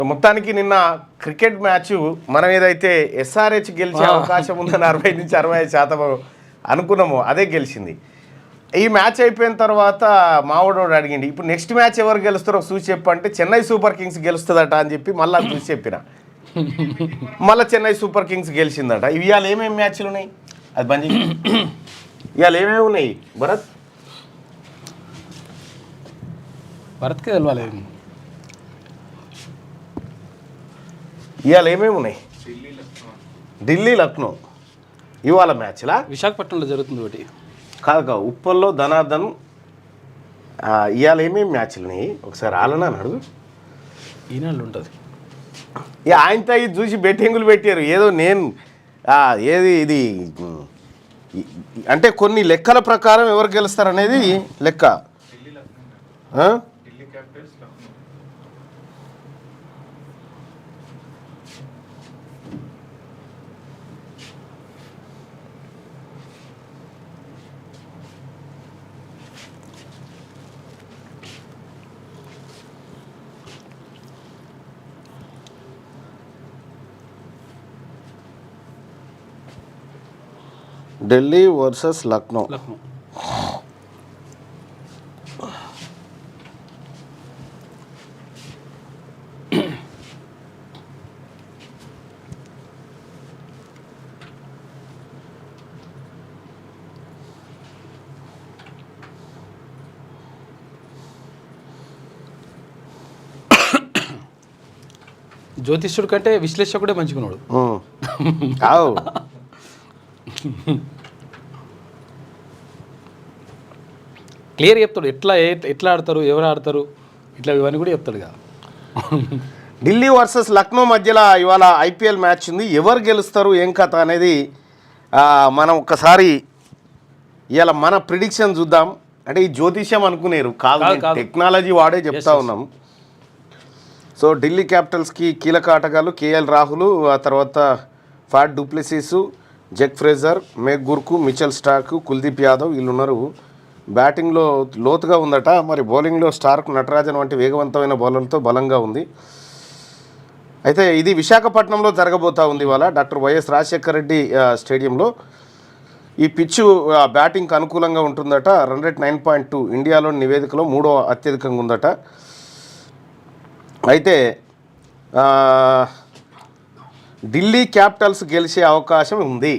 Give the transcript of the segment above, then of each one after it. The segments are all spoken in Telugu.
మొత్తానికి నిన్న క్రికెట్ మ్యాచ్ మనం ఏదైతే ఎస్ఆర్హెచ్ గెలిచే అవకాశం ఉందని 60 నుంచి 65% అనుకున్నామో అదే గెలిచింది. ఈ మ్యాచ్ అయిపోయిన తర్వాత మావోడోడు అడిగింది, ఇప్పుడు నెక్స్ట్ మ్యాచ్ ఎవరు గెలుస్తారో చూసి చెప్పంటే చెన్నై సూపర్ కింగ్స్ గెలుస్తుందట అని చెప్పి మళ్ళీ చూసి చెప్పిన. మళ్ళీ చెన్నై సూపర్ కింగ్స్ గెలిచిందట. ఇవాళ ఏమేమి మ్యాచ్లు ఉన్నాయి అది బంద్. ఇవాళ ఏమేమి ఉన్నాయి భరత్కి తెలవాలి. ఇవాళ ఏమేమి ఉన్నాయి? ఢిల్లీ లక్నో ఇవాళ మ్యాచ్లా. విశాఖపట్నంలో జరుగుతుంది ఒకటి. కాదు ఉప్పల్లో ధనార్దన్. ఇవాళ ఏమేమి మ్యాచ్లు ఉన్నాయి ఒకసారి ఆలనా అడుగు. ఈనాళ్ళు ఉంటుంది. ఆయనతో ఇది చూసి బెట్టింగులు పెట్టారు. ఏదో నేను ఏది ఇది అంటే కొన్ని లెక్కల ప్రకారం ఎవరు గెలుస్తారనేది లెక్క. ఢిల్లీ వర్సెస్ లక్నో. జ్యోతిష్యుడు కంటే విశ్లేషకుడే మంచుకున్నాడు. క్లియర్ చెప్తాడు, ఎట్లా ఆడతారు, ఎవరు ఆడతారు, ఇట్లా ఇవన్నీ కూడా చెప్తాడు కదా. ఢిల్లీ వర్సెస్ లక్నో మధ్యలో ఇవాళ ఐపీఎల్ మ్యాచ్ ఉంది. ఎవరు గెలుస్తారు ఏం కథ అనేది మనం ఒక్కసారి ఇవాళ మన ప్రిడిక్షన్ చూద్దాం. అంటే ఈ జ్యోతిష్యం అనుకునేరు కాదు, టెక్నాలజీ వాడే చెప్తా ఉన్నాం. సో ఢిల్లీ క్యాపిటల్స్కి కీలక ఆటగాళ్ళు కేఎల్ రాహుల్, ఆ తర్వాత Faf du Plessis, Jake Fraser, McGurk, Mitchell Starc, Kuldeep Yadav వీళ్ళు ఉన్నారు. బ్యాటింగ్లో లోతుగా ఉందట. మరి బౌలింగ్లో స్టార్క్, నటరాజన్ వంటి వేగవంతమైన బౌలర్లతో బలంగా ఉంది. అయితే ఇది విశాఖపట్నంలో జరగబోతా ఉంది ఇవాళ డాక్టర్ వైఎస్ రాజశేఖర రెడ్డి స్టేడియంలో. ఈ పిచ్చు బ్యాటింగ్కి అనుకూలంగా ఉంటుందట. రన్ రేట్ 9.2 ఇండియాలోని నివేదికలో 3వ అత్యధికంగా ఉందట. అయితే ఢిల్లీ క్యాపిటల్స్ గెలిచే అవకాశం ఉంది,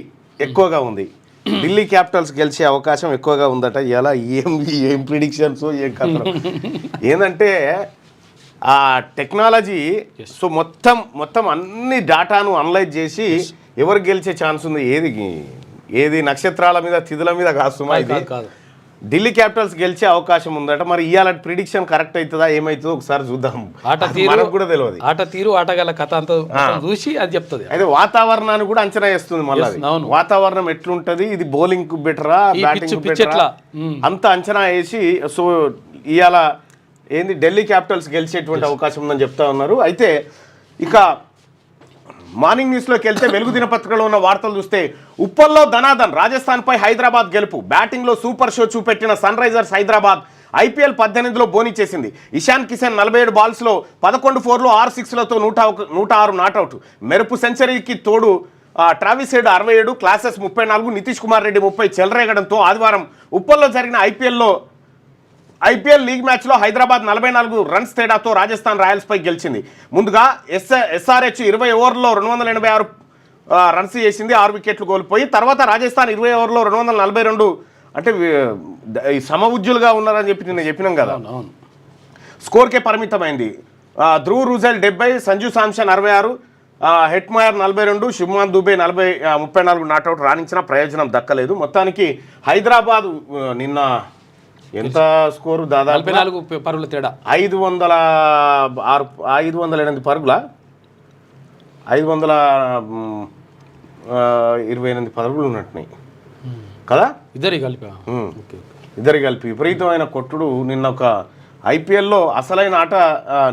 ఎక్కువగా ఉంది. ఢిల్లీ క్యాపిటల్స్ గెలిచే అవకాశం ఎక్కువగా ఉందట. ఇలా ఏం ప్రిడిక్షన్స్ ఏం కథ ఏంటంటే ఆ టెక్నాలజీ. సో మొత్తం అన్ని డేటాను అనలైజ్ చేసి ఎవరు గెలిచే ఛాన్స్ ఉంది, ఏది నక్షత్రాల మీద తిథుల మీద కాస్తుమా, ఇది ఢిల్లీ క్యాపిటల్స్ గెలిచే అవకాశం ఉందట. మరి ఇవాళ ప్రిడిక్షన్ కరెక్ట్ అవుతుందా ఏమవుతుందో ఒకసారి చూద్దాం. మనకు కూడా తెలియదు. ఆట తీరు ఆటగాళ్ళ కథ అంతా చూసి అది చెప్తుంది. అయితే వాతావరణాన్ని కూడా అంచనా వేస్తుంది. మళ్ళీ వాతావరణం ఎట్లుంటది, ఇది బౌలింగ్ కు బెటరా బ్యాటింగ్ బెటరా అంత అంచనా వేసి సో ఇవాళ ఏంది ఢిల్లీ క్యాపిటల్స్ గెలిచేటువంటి అవకాశం ఉందని చెప్తా ఉన్నారు. అయితే ఇక మార్నింగ్ న్యూస్లోకి వెళ్తే వెలుగు దినపత్రికలో ఉన్న వార్తలు చూస్తే ఉప్పల్లో ధనాధన్ రాజస్థాన్పై హైదరాబాద్ గెలుపు. బ్యాటింగ్లో సూపర్ షో చూపెట్టిన సన్ రైజర్స్ హైదరాబాద్ IPL 18లో బోనీ చేసింది. ఇషాన్ కిషన్ 47 బాల్స్లో 11 4లు 6 6లతో 106 నాట్అవుట్. మెరుపు సెంచరీకి తోడు Travis Head 67, Klaasen 34, Nitish Kumar Reddy 30 చెలరేగడంతో ఆదివారం ఉప్పల్లో జరిగిన ఐపీఎల్ లీగ్ మ్యాచ్లో హైదరాబాద్ 44 రన్స్ తేడాతో రాజస్థాన్ రాయల్స్పై గెలిచింది. ముందుగా ఎస్ఆర్హెచ్ 20 ఓవర్లలో 286 రన్స్ చేసింది, 6 వికెట్లు కోల్పోయి. తర్వాత రాజస్థాన్ 20 ఓవర్లో 242, అంటే సమవుజ్జులుగా ఉన్నారని చెప్పి నేను చెప్పినాం కదా, స్కోర్కే పరిమితమైంది. ధ్రువ్ రూజెల్ 70, సంజు శాంసన్ 66, హెట్మయర్ 42, శుభ్మాన్ దుబే 34 నాట్అవుట్ రాణించిన ప్రయోజనం దక్కలేదు. మొత్తానికి హైదరాబాద్ నిన్న ఎంత స్కోరు దాదాపు 44 పరుగుల తేడా, 508 పరుగుల 528 పరుగులు ఉన్నట్టున్నాయి కదా ఇద్దరు కలిపి విపరీతమైన కొట్టుడు. నిన్న ఒక ఐపీఎల్లో అసలైన ఆట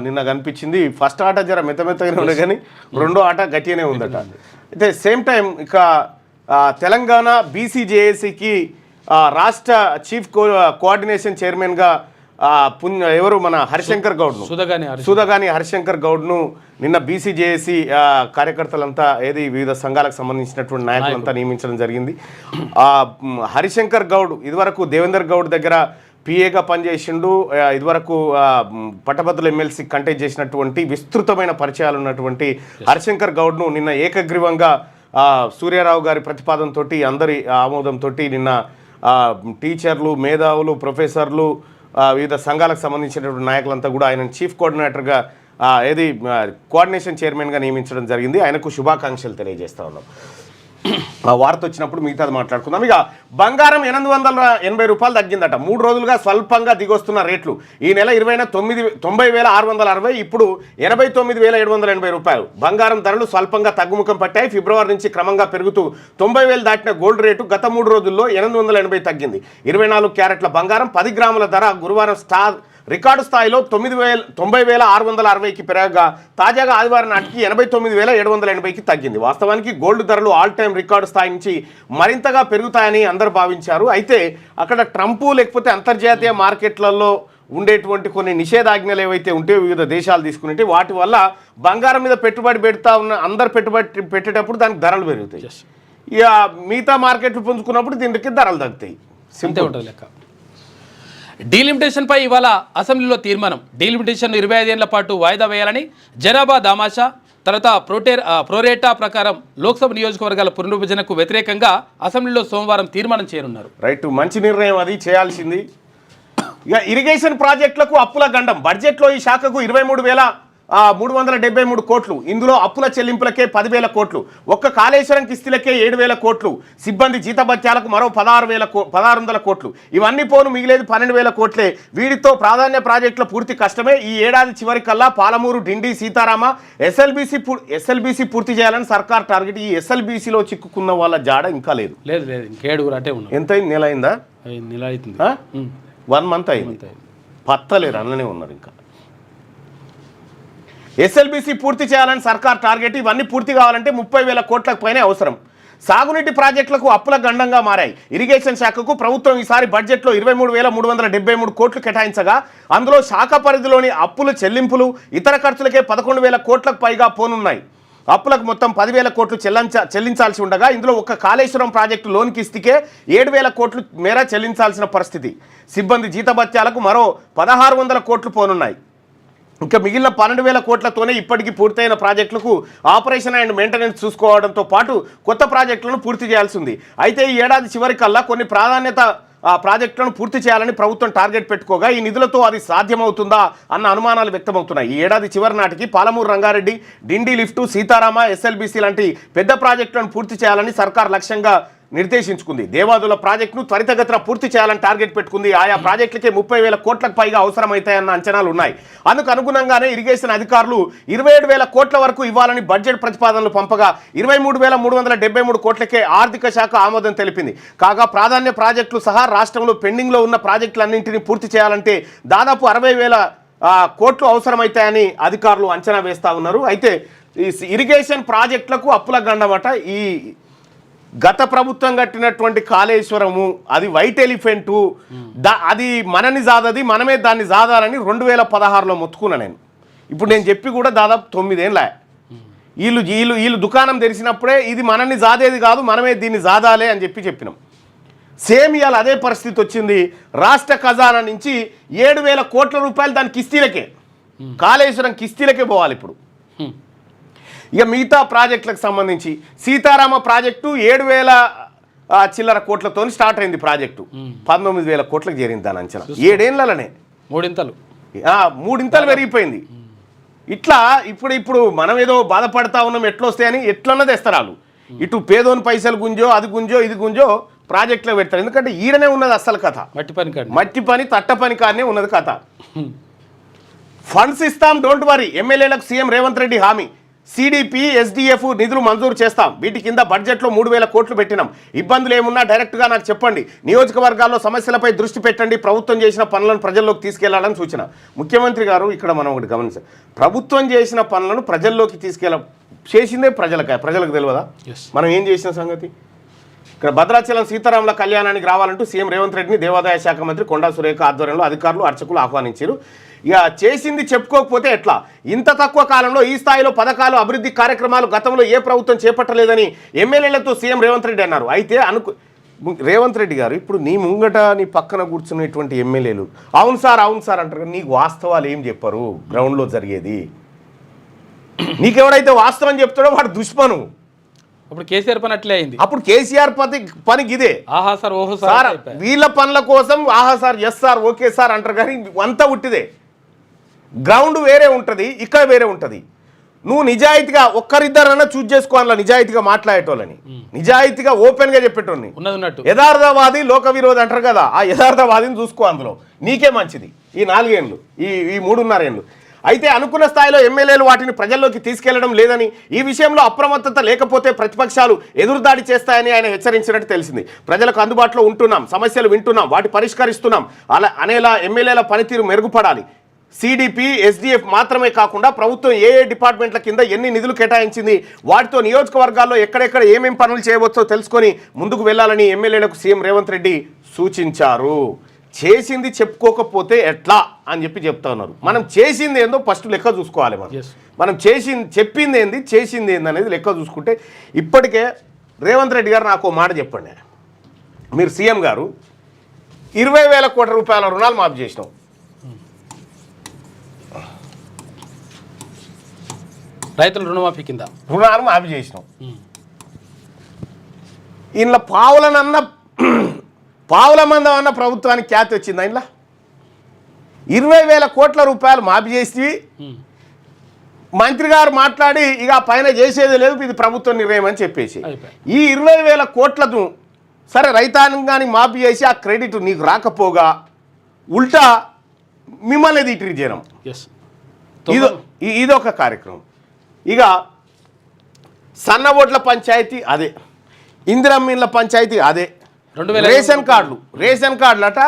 నిన్న కనిపించింది. ఫస్ట్ ఆట జర మెత్తగానే ఉండే కానీ రెండో ఆట గట్టిగానే ఉందట. అయితే సేమ్ టైం ఇక తెలంగాణ BCJACకి రాష్ట్ర చీఫ్ కోఆర్డినేషన్ చైర్మన్గా ఎవరు మన హరిశంకర్ గౌడ్ను సుధగాని హరిశంకర్ గౌడ్ను నిన్న బీసీజేఏసీ కార్యకర్తలంతా వివిధ సంఘాలకు సంబంధించినటువంటి నాయకులంతా నియమించడం జరిగింది. హరిశంకర్ గౌడ్ ఇదివరకు దేవేందర్ గౌడ్ దగ్గర పిఏగా పనిచేసిండు. ఇదివరకు పట్టభద్రుల ఎమ్మెల్సీ కంటెస్ట్ చేసినటువంటి విస్తృతమైన పరిచయాలు ఉన్నటువంటి హరిశంకర్ గౌడ్ను నిన్న ఏకగ్రీవంగా సూర్యారావు గారి ప్రతిపాదనతో అందరి ఆమోదంతో నిన్న టీచర్లు, మేధావులు, ప్రొఫెసర్లు, వివిధ సంఘాలకు సంబంధించినటువంటి నాయకులంతా కూడా ఆయన చీఫ్ కోఆర్డినేటర్గా కోఆర్డినేషన్ చైర్మన్గా నియమించడం జరిగింది. ఆయనకు శుభాకాంక్షలు తెలియజేస్తా ఉన్నాం. వార్త వచ్చినప్పుడు మిగతాది మాట్లాడుకుందాం. ఇక బంగారం 880 రూపాయలు తగ్గిందట. 3 రోజులుగా స్వల్పంగా దిగొస్తున్న రేట్లు ఈ నెల 90,660 ఇప్పుడు 89,780 రూపాయలు. బంగారం ధరలు స్వల్పంగా తగ్గుముఖం పట్టాయి. ఫిబ్రవరి నుంచి క్రమంగా పెరుగుతూ 90,000 దాటిన గోల్డ్ రేటు గత 3 రోజుల్లో 880 తగ్గింది. 24 క్యారెట్ల బంగారం 10 గ్రాముల ధర గురువారం రికార్డు స్థాయిలో 90,660కి పెరగగా తాజాగా ఆదివారం నాటికి 89,780కి తగ్గింది. వాస్తవానికి గోల్డ్ ధరలు ఆల్ టైమ్ రికార్డు స్థాయి నుంచి మరింతగా పెరుగుతాయని అందరూ భావించారు. అయితే అక్కడ ట్రంప్ లేకపోతే అంతర్జాతీయ మార్కెట్లలో ఉండేటువంటి కొన్ని నిషేధాజ్ఞలు ఏవైతే ఉంటే వివిధ దేశాలు తీసుకునేవి వాటి వల్ల బంగారం మీద పెట్టుబడి పెడతా ఉన్న అందరు పెట్టుబడి పెట్టేటప్పుడు దానికి ధరలు పెరుగుతాయి. ఇక మిగతా మార్కెట్లు పుంజుకున్నప్పుడు దీనికి ధరలు తగ్గుతాయి. సింపుల్ ఉంటుంది లెక్క. డీలిమిటేషన్పై ఇవాళ అసెంబ్లీలో తీర్మానం. డీలిమిటేషన్ 25 ఏళ్ల పాటు వాయిదా వేయాలని, జనాభా దామాషా తర్వాత ప్రోరేటా ప్రకారం లోక్సభ నియోజకవర్గాల పునర్విభజనకు వ్యతిరేకంగా అసెంబ్లీలో సోమవారం తీర్మానం చేయనున్నారు. రైట్, మంచి నిర్ణయం అది చేయాల్సింది. ఇక ఇరిగేషన్ ప్రాజెక్టులకు అప్పుల గండం. బడ్జెట్లో ఈ శాఖకు 23,373 కోట్లు. ఇందులో అప్పుల చెల్లింపులకే 10,000 కోట్లు. ఒక్క కాళేశ్వరం కిస్తీలకే 7,000 కోట్లు. సిబ్బంది జీతభత్యాలకు మరో 1,600 కోట్లు. ఇవన్నీ పోను మిగిలేదు 12,000 కోట్లే. వీటితో ప్రాధాన్య ప్రాజెక్టుల పూర్తి కష్టమే. ఈ ఏడాది చివరికల్లా పాలమూరు, డిండి, సీతారామ, ఎస్ఎల్బీసీ పూర్తి చేయాలని సర్కార్ టార్గెట్. ఈ ఎస్ఎల్బీసీలో చిక్కుకున్న వాళ్ళ జాడ ఇంకా లేదు. ఎంత నెల అయిందా? నెల అవుతుంది. 1 మంత్ అయింది. పత్తలేరు, అన్ననే ఉన్నారు. ఇంకా ఎస్ఎల్బీసీ పూర్తి చేయాలని సర్కార్ టార్గెట్. ఇవన్నీ పూర్తి కావాలంటే 30,000 కోట్లకు పైనే అవసరం. సాగునీటి ప్రాజెక్టులకు అప్పుల గండంగా మారాయి. ఇరిగేషన్ శాఖకు ప్రభుత్వం ఈసారి బడ్జెట్లో 23,373 కోట్లు కేటాయించగా అందులో శాఖ పరిధిలోని అప్పులు, చెల్లింపులు, ఇతర ఖర్చులకే 11,000 కోట్లకు పైగా పోనున్నాయి. అప్పులకు మొత్తం 10,000 కోట్లు చెల్లించాల్సి ఉండగా ఇందులో ఒక్క కాళేశ్వరం ప్రాజెక్టు లోన్ కిస్తీకే 7,000 కోట్లు మేర చెల్లించాల్సిన పరిస్థితి. సిబ్బంది జీతభత్యాలకు మరో 1,600 కోట్లు పోనున్నాయి. ఇంకా మిగిలిన 12,000 కోట్లతోనే ఇప్పటికీ పూర్తయిన ప్రాజెక్టులకు ఆపరేషన్ అండ్ మెయింటెనెన్స్ చూసుకోవడంతో పాటు కొత్త ప్రాజెక్టులను పూర్తి చేయాల్సి ఉంది. అయితే ఈ ఏడాది చివరికల్లా కొన్ని ప్రాధాన్యత ప్రాజెక్టులను పూర్తి చేయాలని ప్రభుత్వం టార్గెట్ పెట్టుకోగా ఈ నిధులతో అది సాధ్యమవుతుందా అన్న అనుమానాలు వ్యక్తమవుతున్నాయి. ఈ ఏడాది చివరి నాటికి పాలమూరు రంగారెడ్డి, డిండి లిఫ్టు, సీతారామ, ఎస్ఎల్బీసీ లాంటి పెద్ద ప్రాజెక్టులను పూర్తి చేయాలని సర్కార్ లక్ష్యంగా నిర్దేశించుకుంది. దేవాదుల ప్రాజెక్టును త్వరితగతిన పూర్తి చేయాలని టార్గెట్ పెట్టుకుంది. ఆయా ప్రాజెక్టులకే 30,000 కోట్లకు పైగా అవసరమవుతాయన్న అంచనాలు ఉన్నాయి. అందుకు అనుగుణంగానే ఇరిగేషన్ అధికారులు 27,000 కోట్ల వరకు ఇవ్వాలని బడ్జెట్ ప్రతిపాదనలు పంపగా 23,373 కోట్లకే ఆర్థిక శాఖ ఆమోదం తెలిపింది. కాగా ప్రాధాన్య ప్రాజెక్టులు సహా రాష్ట్రంలో పెండింగ్లో ఉన్న ప్రాజెక్టులన్నింటినీ పూర్తి చేయాలంటే దాదాపు 60,000 కోట్లు అవసరమవుతాయని అధికారులు అంచనా వేస్తూ ఉన్నారు. అయితే ఈ ఇరిగేషన్ ప్రాజెక్టులకు అప్పుల గండమట. ఈ గత ప్రభుత్వం కట్టినటువంటి కాళేశ్వరము అది వైట్ ఎలిఫెంటు, అది మనని జాదది, మనమే దాన్ని జాదాలని 2016లో మొత్తుకున్నా నేను. ఇప్పుడు నేను చెప్పి కూడా దాదాపు 9 ఏళ్ళ. వీళ్ళు దుకాణం తెరిచినప్పుడే ఇది మనని జాదేది కాదు, మనమే దీన్ని జాదాలే అని చెప్పినాం. సేమ్ ఇవాళ అదే పరిస్థితి వచ్చింది. రాష్ట్ర ఖజానా నుంచి 7,000 కోట్ల రూపాయలు దాని కిస్తీలకే, కాళేశ్వరం కిస్తీలకే పోవాలి ఇప్పుడు. ఇక మిగతా ప్రాజెక్టులకు సంబంధించి సీతారామ ప్రాజెక్టు 7,000 చిల్లర కోట్లతో స్టార్ట్ అయింది. ప్రాజెక్టు 19,000 కోట్లకు చేరింది. దాని అంచనా 7 ఏళ్లనే 3 ఇంతలు పెరిగిపోయింది. ఇట్లా ఇప్పుడు మనం ఏదో బాధపడతా ఉన్నాం ఎట్లా వస్తాయని ఎట్లన్నది తెస్తారు. ఇటు పేదోని పైసలు గుంజో, అది గుంజో, ఇది గుంజో ప్రాజెక్టులో పెడతారు. ఎందుకంటే ఈడనే ఉన్నది అస్సలు కథ. మట్టి పని తట్ట పని కాడనే ఉన్నది కథ. ఫండ్స్ ఇస్తాం, డోంట్ వరీ. ఎమ్మెల్యేలకు సీఎం రేవంత్ రెడ్డి హామీ. సిడిపి, ఎస్డిఎఫ్ నిధులు మంజూరు చేస్తాం. వీటి కింద బడ్జెట్లో 3,000 కోట్లు పెట్టినాం. ఇబ్బందులు ఏమున్నా డైరెక్ట్గా నాకు చెప్పండి. నియోజకవర్గాల్లో సమస్యలపై దృష్టి పెట్టండి. ప్రభుత్వం చేసిన పనులను ప్రజల్లోకి తీసుకెళ్లాలని సూచన. ముఖ్యమంత్రి గారు ఇక్కడ మనం ఒకటి గమనించాం. ప్రభుత్వం చేసిన పనులను ప్రజల్లోకి చేసిందే ప్రజలకు తెలియదా మనం ఏం చేసిన సంగతి? ఇక్కడ భద్రాచలం సీతారాముల కళ్యాణానికి రావాలంటూ సీఎం రేవంత్ రెడ్డిని దేవాదాయ శాఖ మంత్రి కొండా సురేఖ ఆధ్వర్యంలో అధికారులు అర్చకులు ఆహ్వానించారు. ఇక చేసింది చెప్పుకోకపోతే ఎట్లా? ఇంత తక్కువ కాలంలో ఈ స్థాయిలో పథకాలు అభివృద్ధి కార్యక్రమాలు గతంలో ఏ ప్రభుత్వం చేపట్టలేదని ఎమ్మెల్యేలతో సీఎం రేవంత్ రెడ్డి అన్నారు. అయితే రేవంత్ రెడ్డి గారు ఇప్పుడు నీ ముంగట నీ పక్కన కూర్చున్నటువంటి ఎమ్మెల్యేలు అవును సార్ అంటారు. నీకు వాస్తవాలు ఏం చెప్పరు గ్రౌండ్లో జరిగేది? నీకెవడైతే వాస్తవం చెప్తాడో వాడు దుష్మను. అప్పుడు కేసీఆర్ పని అట్లే అయింది. అప్పుడు కేసీఆర్ పని ఇదే. ఆహా సార్ ఓహో సార్ వీళ్ళ పనుల కోసం ఆహా sir yes sir okay sir అంటారు. కానీ అంతా ఉట్టిదే. గ్రౌండ్ వేరే ఉంటుంది, ఇక్కడ వేరే ఉంటుంది. నువ్వు నిజాయితీగా ఒక్కరిద్దరన్నా చూజ్ చేసుకోవాలా నిజాయితీగా మాట్లాడేటోళ్ళని, నిజాయితీగా ఓపెన్గా చెప్పేటోని. యథార్థవాది లోక విరోధి అంటారు కదా, ఆ యథార్థవాదిని చూసుకో. అందులో నీకే మంచిది ఈ 4 ఏళ్ళు, ఈ 3.5 ఏళ్ళు. అయితే అనుకున్న స్థాయిలో ఎమ్మెల్యేలు వాటిని ప్రజల్లోకి తీసుకెళ్లడం లేదని, ఈ విషయంలో అప్రమత్తత లేకపోతే ప్రతిపక్షాలు ఎదురుదాడి చేస్తాయని ఆయన హెచ్చరించినట్టు తెలిసింది. ప్రజలకు అందుబాటులో ఉంటున్నాం, సమస్యలు వింటున్నాం, వాటి పరిష్కరిస్తున్నాం అనేలా ఎమ్మెల్యేల పనితీరు మెరుగుపడాలి. సిడిపి ఎస్డిఎఫ్ మాత్రమే కాకుండా ప్రభుత్వం ఏ డిపార్ట్మెంట్ల కింద ఎన్ని నిధులు కేటాయించింది, వాటితో నియోజకవర్గాల్లో ఎక్కడెక్కడ ఏమేం పనులు చేయవచ్చో తెలుసుకొని ముందుకు వెళ్లాలని ఎమ్మెల్యేలకు సీఎం రేవంత్ రెడ్డి సూచించారు. చేసింది చెప్పుకోకపోతే ఎట్లా అని చెప్తా ఉన్నారు. మనం చేసింది ఏందో ఫస్ట్ లెక్క చూసుకోవాలి. మనం చెప్పింది ఏంది, చేసింది ఏంది అనేది లెక్క చూసుకుంటే, ఇప్పటికే రేవంత్ రెడ్డి గారు నాకు మాట చెప్పండి. మీరు సీఎం గారు 20,000 కోట్ల రూపాయల రుణాలు మాఫీ చేసినాం. రైతుల రుణమాఫీ కింద రుణాలు మాఫీ చేసినాం. ఇంట్లో పావుల మందం అన్న ప్రభుత్వానికి ఖ్యాతి వచ్చింది. ఇంట్లో 20,000 కోట్ల రూపాయలు మాఫీ చేసి మంత్రి గారు మాట్లాడి ఇక పైన చేసేది లేదు, ఇది ప్రభుత్వం నిర్ణయం అని చెప్పేసి ఈ 20,000 కోట్లను సరే రైతాంగానికి మాఫీ చేసి ఆ క్రెడిట్ నీకు రాకపోగా ఉల్టా మిమ్మల్ని తిట్టి చేయడం ఇదొక కార్యక్రమం. ఇక సన్న ఓట్ల పంచాయతీ అదే, ఇందిరమ్మిన్ల పంచాయతీ అదే, రేషన్ కార్డులు అట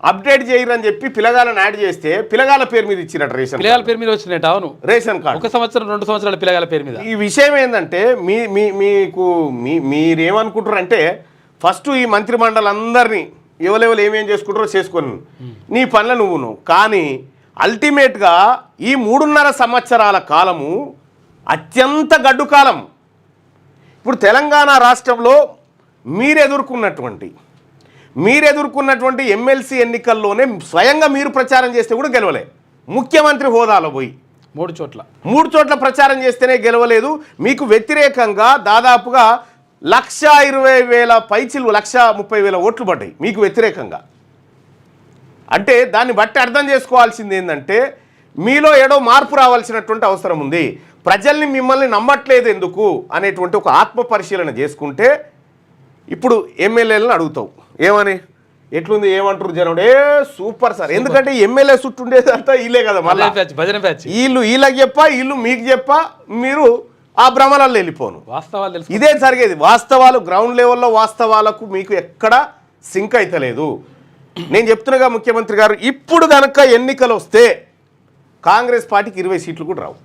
అప్డేట్ చేయరని చెప్పి పిల్లగాలను యాడ్ చేస్తే పిల్లగాల పేరు మీద ఇచ్చినట్టు పిల్లగాల పేరు మీద వచ్చినట్టు. అవును, రేషన్ కార్డు 1 సంవత్సరం 2 సంవత్సరాల పిల్లగాల పేరు మీద. ఈ విషయం ఏంటంటే మీరేమనుకుంటారు అంటే ఫస్ట్ ఈ మంత్రి మండలి అందరినీ ఎవరెవరు ఏమేం చేసుకుంటారో చేసుకొని నీ పనుల నువ్వును. కానీ అల్టిమేట్గా ఈ 3.5 సంవత్సరాల కాలము అత్యంత గడ్డు కాలం. ఇప్పుడు తెలంగాణ రాష్ట్రంలో మీరు ఎదుర్కొన్నటువంటి ఎమ్మెల్సీ ఎన్నికల్లోనే స్వయంగా మీరు ప్రచారం చేస్తే కూడా గెలవలే. ముఖ్యమంత్రి హోదాలో పోయి 3 చోట్ల ప్రచారం చేస్తేనే గెలవలేదు. మీకు వ్యతిరేకంగా దాదాపుగా 1,20,000 పైచిలు 1,30,000 ఓట్లు పడ్డాయి మీకు వ్యతిరేకంగా. అంటే దాన్ని బట్టి అర్థం చేసుకోవాల్సింది ఏంటంటే మీలో ఏడో మార్పు రావాల్సినటువంటి అవసరం ఉంది. ప్రజల్ని మిమ్మల్ని నమ్మట్లేదు ఎందుకు అనేటువంటి ఒక ఆత్మ పరిశీలన చేసుకుంటే ఇప్పుడు ఎమ్మెల్యేలను అడుగుతావు ఏమని, ఎట్లుంది ఏమంటారు జనం, సూపర్ సార్. ఎందుకంటే ఎమ్మెల్యే చుట్టూ ఉండేదంతా వీళ్ళే కదా, మళ్ళీ వీళ్ళకి చెప్పా వీళ్ళు మీకు చెప్పా మీరు ఆ భ్రమలలో వెళ్ళిపోను. ఇదే జరిగేది. వాస్తవాలు గ్రౌండ్ లెవెల్లో వాస్తవాలకు మీకు ఎక్కడ సింక్ అయితలేదు. నేను చెప్తున్నాగా ముఖ్యమంత్రి గారు, ఇప్పుడు కనుక ఎన్నికలు వస్తే కాంగ్రెస్ పార్టీకి 20 సీట్లు కూడా రావు.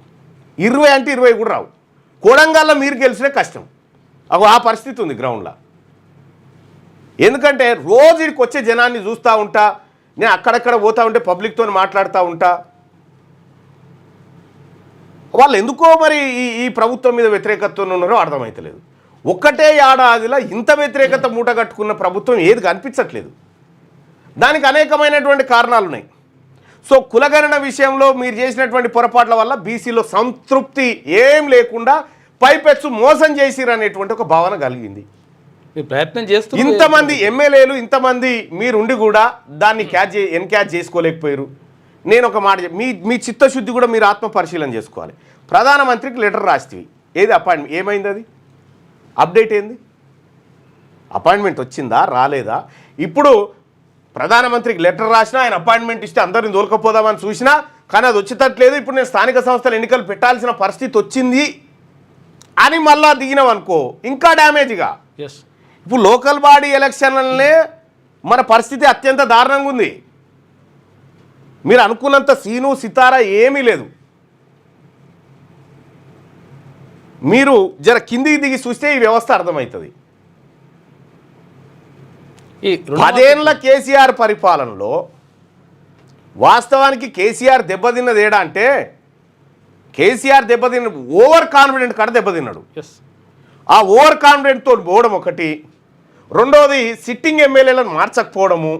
20 అంటే 20 కూడా రావు. కొడంగల్లో మీరు గెలిచినే కష్టం. ఆ పరిస్థితి ఉంది గ్రౌండ్లో. ఎందుకంటే రోజు ఇక్కడికి వచ్చే జనాన్ని చూస్తూ ఉంటా, నేను అక్కడక్కడ పోతూ ఉంటే పబ్లిక్తో మాట్లాడుతూ ఉంటా. వాళ్ళు ఎందుకో మరి ఈ ప్రభుత్వం మీద వ్యతిరేకతతో ఉన్నారో అర్థమవుతలేదు. ఒక్కటే ఏడాదిలో ఇంత వ్యతిరేకత మూట కట్టుకున్న ప్రభుత్వం ఏది కనిపించట్లేదు. దానికి అనేకమైనటువంటి కారణాలు ఉన్నాయి. సో కులగణన విషయంలో మీరు చేసినటువంటి పొరపాట్ల వల్ల బీసీలో సంతృప్తి ఏం లేకుండా పైపెచ్చు మోసం చేసిరు అనేటువంటి ఒక భావన కలిగింది. ప్రయత్నం చేస్తూ ఇంతమంది ఎమ్మెల్యేలు ఇంతమంది మీరుండి కూడా దాన్ని ఎన్క్యాచ్ చేసుకోలేకపోయారు. నేను ఒక మాట మీ చిత్తశుద్ధి కూడా మీరు ఆత్మ పరిశీలన చేసుకోవాలి. ప్రధానమంత్రికి లెటర్ రాస్తేవి ఏది అపాయింట్మెంట్ ఏమైంది, అది అప్డేట్ ఏంది, అపాయింట్మెంట్ వచ్చిందా రాలేదా? ఇప్పుడు ప్రధానమంత్రికి లెటర్ రాసినా ఆయన అపాయింట్మెంట్ ఇస్తే అందరిని దొరకపోదామని చూసినా కానీ అది వచ్చేటట్లేదు. ఇప్పుడు నేను స్థానిక సంస్థల ఎన్నికలు పెట్టాల్సిన పరిస్థితి వచ్చింది అని మళ్ళా దిగినాం అనుకో ఇంకా డ్యామేజ్గా. ఇప్పుడు లోకల్ బాడీ ఎలక్షన్లనే మన పరిస్థితి అత్యంత దారుణంగా ఉంది. మీరు అనుకున్నంత సీను సితారా ఏమీ లేదు. మీరు జర కిందికి దిగి చూస్తే ఈ వ్యవస్థ అర్థమవుతుంది. ఈ 10 ఏళ్ల కేసీఆర్ పరిపాలనలో వాస్తవానికి కేసీఆర్ దెబ్బతిన్నది ఏడా అంటే కేసీఆర్ దెబ్బతిన్న ఓవర్ కాన్ఫిడెంట్ కాడ దెబ్బతిన్నాడు. ఆ ఓవర్ కాన్ఫిడెంట్ తోటి పోవడం ఒకటి, రెండోది సిట్టింగ్ ఎమ్మెల్యేలను మార్చకపోవడము,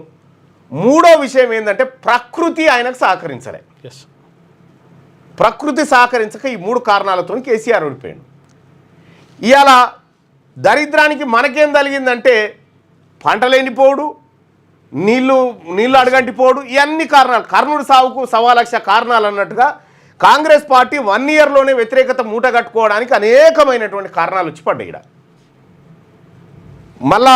మూడో విషయం ఏంటంటే ప్రకృతి ఆయనకు సహకరించలే. ప్రకృతి సహకరించక ఈ 3 కారణాలతో కేసీఆర్ ఓడిపోయాడు. ఇవాళ దరిద్రానికి మనకేం కలిగిందంటే పంటలు ఎండిపోడు, నీళ్లు అడగంటిపోడు, ఇవన్నీ కారణాలు. కర్ణుడి సావుకు 1,00,000 కారణాలు అన్నట్టుగా కాంగ్రెస్ పార్టీ 1 ఇయర్లోనే వ్యతిరేకత మూట కట్టుకోవడానికి అనేకమైనటువంటి కారణాలు వచ్చి పడ్డాయి. ఇక్కడ మళ్ళా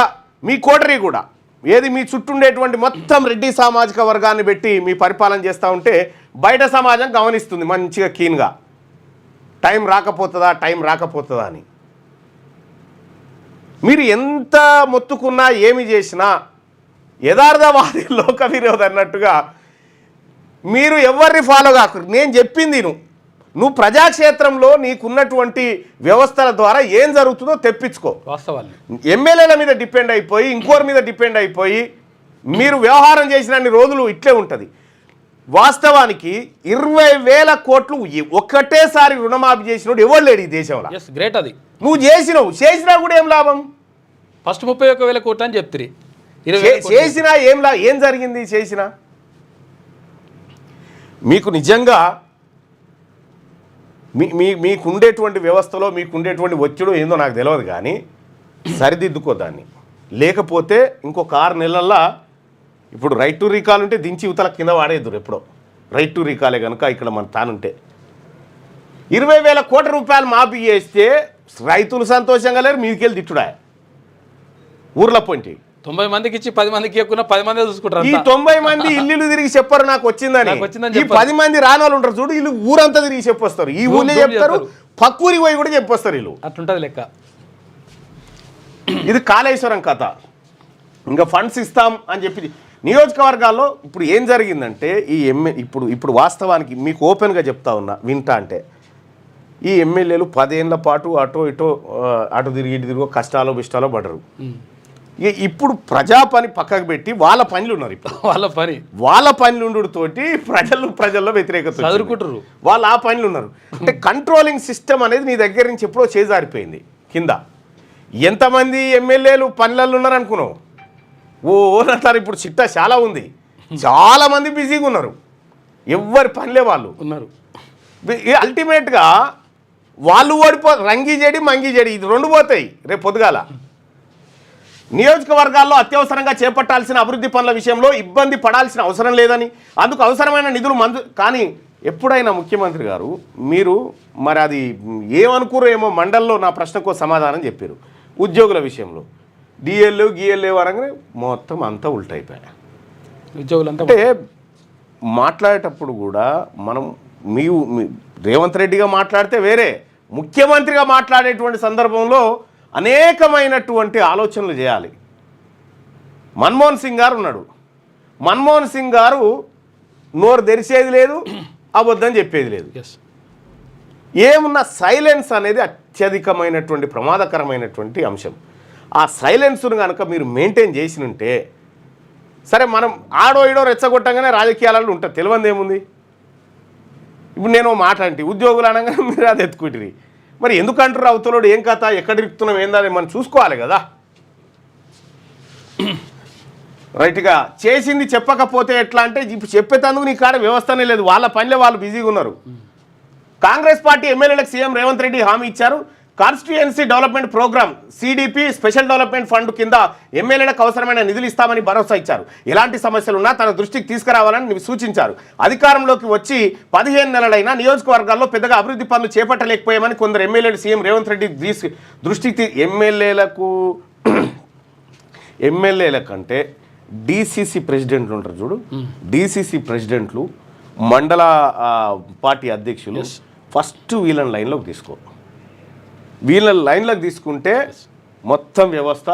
మీ కోటరీ కూడా ఏది మీ చుట్టూ ఉండేటువంటి మొత్తం రెడ్డి సామాజిక వర్గాన్ని పెట్టి మీ పరిపాలన చేస్తూ ఉంటే బయట సమాజం గమనిస్తుంది మంచిగా కీన్గా, టైం రాకపోతుందా అని. మీరు ఎంత మొత్తుకున్నా ఏమి చేసినా యథార్థవాది లోక విరోధి అన్నట్టుగా మీరు ఎవరిని ఫాలో కాకు. నేను చెప్పింది నువ్వు ప్రజాక్షేత్రంలో నీకున్నటువంటి వ్యవస్థల ద్వారా ఏం జరుగుతుందో తెప్పించుకో. వాస్తవాలు ఎమ్మెల్యేల మీద డిపెండ్ అయిపోయి ఇంకోరి మీద డిపెండ్ అయిపోయి మీరు వ్యవహారం చేసిన రోజులు ఇట్లే ఉంటుంది. వాస్తవానికి 20,000 కోట్లు ఒక్కటేసారి రుణమాఫీ చేసినోడు ఎవరు లేడు ఈ దేశంలో. గ్రేట్. అది నువ్వు చేసినా కూడా ఏం లాభం? ఫస్ట్ 31,000 కోట్లు అని చెప్తారు. చేసినా ఏం జరిగింది? చేసినా మీకు నిజంగా మీకుండేటువంటి వ్యవస్థలో మీకుండేటువంటి ఒత్తిడి ఏందో నాకు తెలియదు, కానీ సరిదిద్దుకో దాన్ని. లేకపోతే ఇంకొక 6 నెలల్లో ఇప్పుడు రైట్ టు రీకాల్ ఉంటే దించి యువతల కింద వాడేద్దురు. ఎప్పుడో రైట్ టు రీకాలే కనుక ఇక్కడ మన తానుంటే 20,000 కోట్ల రూపాయలు మాఫీ చేస్తే రైతులు సంతోషంగా లేరు, మీదికెళ్ళి తిట్టుడా ఊర్ల పొంటి 90 మందికి ఇచ్చి 10 మందికి ఎక్కువ 10 మంది చూసుకుంటారు. ఈ 90 మంది ఇల్లు తిరిగి చెప్పారు నాకు వచ్చిందని. ఈ 10 మంది రాని వాళ్ళు ఉంటారు చూడు, వీళ్ళు ఊరంతా తిరిగి చెప్పొస్తారు. ఈ ఊళ్ళో చెప్తారు, పక్కూరికి పోయి కూడా చెప్పొస్తారు. వీళ్ళు అట్లుంటుంది లెక్క. ఇది కాళేశ్వరం కథ. ఇంకా ఫండ్స్ ఇస్తాం అని చెప్పి నియోజకవర్గాల్లో ఇప్పుడు ఏం జరిగిందంటే ఇప్పుడు వాస్తవానికి మీకు ఓపెన్గా చెప్తా ఉన్నా వింటా అంటే ఈ ఎమ్మెల్యేలు 10 ఏళ్ల పాటు అటు తిరిగి కష్టాలు బిష్టాలో పడరు. ఇప్పుడు ప్రజా పని పక్కకు పెట్టి వాళ్ళ పనులు ఉన్నారు. ఇప్పుడు వాళ్ళ పనులుండుతోటి ప్రజల్లో వ్యతిరేకత చదువుకుంటారు. వాళ్ళు ఆ పనులు ఉన్నారు. అంటే కంట్రోలింగ్ సిస్టమ్ అనేది నీ దగ్గర నుంచి ఎప్పుడో చేజారిపోయింది. కింద ఎంతమంది ఎమ్మెల్యేలు పనులలో ఉన్నారు అనుకున్నావు? సార్ ఇప్పుడు చిట్టా చాలా ఉంది. చాలా మంది బిజీగా ఉన్నారు, ఎవరి పనిలే వాళ్ళు ఉన్నారు. అల్టిమేట్గా వాళ్ళు రంగి చెడి మంగి చెడి ఇది 2 పోతాయి రేపు పొద్దుగాల. నియోజకవర్గాల్లో అత్యవసరంగా చేపట్టాల్సిన అభివృద్ధి పనుల విషయంలో ఇబ్బంది పడాల్సిన అవసరం లేదని, అందుకు అవసరమైన నిధులు కానీ ఎప్పుడైనా ముఖ్యమంత్రి గారు మీరు మరి అది ఏమనుకోరో ఏమో మండల్లో నా ప్రశ్నకు సమాధానం చెప్పారు. ఉద్యోగుల విషయంలో డిఎల్ఏ అనగానే మొత్తం అంతా ఉల్టైపోయాయి. ఉద్యోగులంతా అంటే మాట్లాడేటప్పుడు కూడా మనం రేవంత్ రెడ్డిగా మాట్లాడితే వేరే, ముఖ్యమంత్రిగా మాట్లాడేటువంటి సందర్భంలో అనేకమైనటువంటి ఆలోచనలు చేయాలి. మన్మోహన్ సింగ్ గారు ఉన్నాడు. మన్మోహన్ సింగ్ గారు నోరు తెరిచేది లేదు, అబద్ధం చెప్పేది లేదు. ఏమున్న సైలెన్స్ అనేది అత్యధికమైనటువంటి ప్రమాదకరమైనటువంటి అంశం. ఆ సైలెన్స్ను కనుక మీరు మెయింటైన్ చేసినుంటే సరే, మనం ఆడో ఈడో రెచ్చగొట్టంగానే రాజకీయాలలో ఉంటుంది, తెలియంది ఏముంది. ఇప్పుడు నేను మాట అంటే ఉద్యోగులు అనగానే మీరు అది ఎత్తుకుంటారు. మరి ఎందుకు అంటారు అవతలోడు ఏం కథ, ఎక్కడ ఇరుకుతున్నాం ఏందని మనం చూసుకోవాలి కదా. రైట్గా చేసింది చెప్పకపోతే ఎట్లా అంటే ఇప్పుడు చెప్పేటందుకు నీ కాడ వ్యవస్థనే లేదు, వాళ్ళ పనిలో వాళ్ళు బిజీగా ఉన్నారు. కాంగ్రెస్ పార్టీ ఎమ్మెల్యేలకు సీఎం రేవంత్ రెడ్డి హామీ ఇచ్చారు. Constituency development programme CDP special development fund కింద ఎమ్మెల్యేలకు అవసరమైన నిధులు ఇస్తామని భరోసా ఇచ్చారు. ఎలాంటి సమస్యలున్నా తన దృష్టికి తీసుకురావాలని సూచించారు. అధికారంలోకి వచ్చి 15 నెలలైనా నియోజకవర్గాల్లో పెద్దగా అభివృద్ధి పనులు చేపట్టలేకపోయామని కొందరు ఎమ్మెల్యేలు సీఎం రేవంత్ రెడ్డి దృష్టికి ఎమ్మెల్యేల కంటే DCC ప్రెసిడెంట్లు ఉంటారు చూడు, DCC ప్రెసిడెంట్లు, మండల పార్టీ అధ్యక్షులు ఫస్ట్ వీళ్ళని లైన్లోకి తీసుకో. వీళ్ళని లైన్లోకి తీసుకుంటే మొత్తం వ్యవస్థ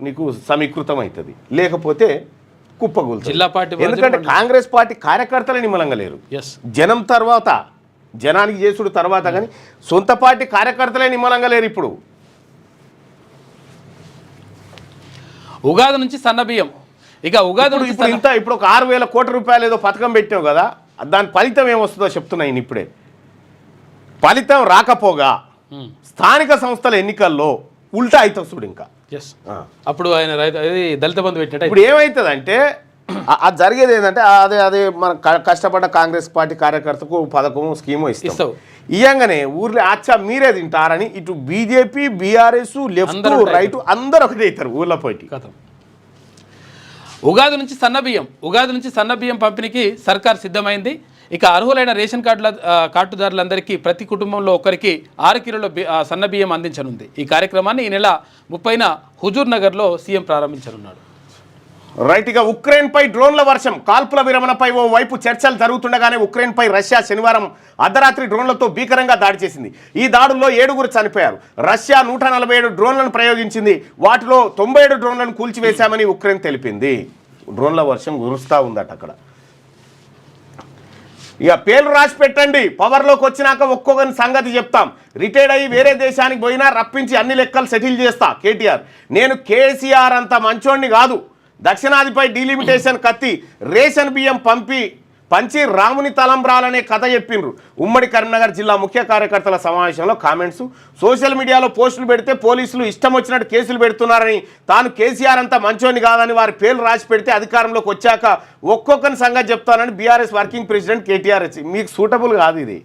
నీకు సమీకృతం అవుతుంది, లేకపోతే కుప్పగూలుతుంది. జిల్లా పార్టీ ఎందుకంటే కాంగ్రెస్ పార్టీ కార్యకర్తలే నిమ్మలంగా లేరు. జనం తర్వాత, జనానికి చేసుడు తర్వాత, కానీ సొంత పార్టీ కార్యకర్తలే నిమ్మలంగా లేరు. ఇప్పుడు ఉగాది నుంచి సన్న బియ్యం. ఇక ఉగాది నుంచి ఇప్పుడు ఒక 6,000 కోట్ల రూపాయలు ఏదో పథకం పెట్టావు కదా, దాని ఫలితం ఏమొస్తుందో చెప్తున్నా నేను ఇప్పుడే. ఫలితం రాకపోగా స్థానిక సంస్థల ఎన్నికల్లో ఉల్టా అవుతుంది చూడు. ఇంకా అప్పుడు ఆయన దళిత బంధు పెట్టినట్టు ఇప్పుడు ఏమవుతుందంటే అది జరిగేది ఏంటంటే అదే మన కష్టపడ్డ కాంగ్రెస్ పార్టీ కార్యకర్తకు పథకము స్కీము ఇస్తావు. ఇయ్యంగానే ఊర్లో అచ్చా మీరే తింటారని ఇటు బీజేపీ, బీఆర్ఎస్, లెఫ్ట్, రైట్ అందరూ ఒకటే అవుతారు ఊళ్ళో పోయి. ఉగాది నుంచి సన్న బియ్యం పంపిణీకి సర్కార్ సిద్ధమైంది. ఇక అర్హులైన రేషన్ కార్డుదారులందరికీ ప్రతి కుటుంబంలో ఒకరికి 6 కిలోల సన్న బియ్యం అందించనుంది. ఈ కార్యక్రమాన్ని ఈ నెల 30న హుజూర్ నగర్లో సీఎం ప్రారంభించనున్నాడు. రైట్. ఇక ఉక్రెయిన్పై డ్రోన్ల వర్షం. కాల్పుల విరమణపై ఓ వైపు చర్చలు జరుగుతుండగానే ఉక్రెయిన్పై రష్యా శనివారం అర్ధరాత్రి డ్రోన్లతో భీకరంగా దాడి చేసింది. ఈ దాడుల్లో 7 చనిపోయారు. రష్యా 147 డ్రోన్లను ప్రయోగించింది. వాటిలో 97 డ్రోన్లను కూల్చివేశామని ఉక్రెయిన్ తెలిపింది. డ్రోన్ల వర్షం కురుస్తూ ఉందట అక్కడ. ఇక పేర్లు రాసి పెట్టండి, పవర్లోకి వచ్చినాక ఒక్కొక్కరి సంగతి చెప్తాం. రిటైర్డ్ అయ్యి వేరే దేశానికి పోయినా రప్పించి అన్ని లెక్కలు సెటిల్ చేస్తా కేటీఆర్. నేను కేసీఆర్ అంత మంచోడిని కాదు. దక్షిణాదిపై డీలిమిటేషన్ కత్తి, రేషన్ బియ్యం పంచి రాముని తలంబ్రాలనే కథ చెప్పిండ్రు. ఉమ్మడి కరీంనగర్ జిల్లా ముఖ్య కార్యకర్తల సమావేశంలో కామెంట్స్. సోషల్ మీడియాలో పోస్టులు పెడితే పోలీసులు ఇష్టం వచ్చినట్టు కేసులు పెడుతున్నారని, తాను కేసీఆర్ అంతా మంచోని కాదని వారి పేర్లు రాసి పెడితే అధికారంలోకి వచ్చాక ఒక్కొక్కరి సంగతి చెప్తానని బీఆర్ఎస్ వర్కింగ్ ప్రెసిడెంట్ కేటీఆర్ మీకు సూటబుల్ కాదు ఇది.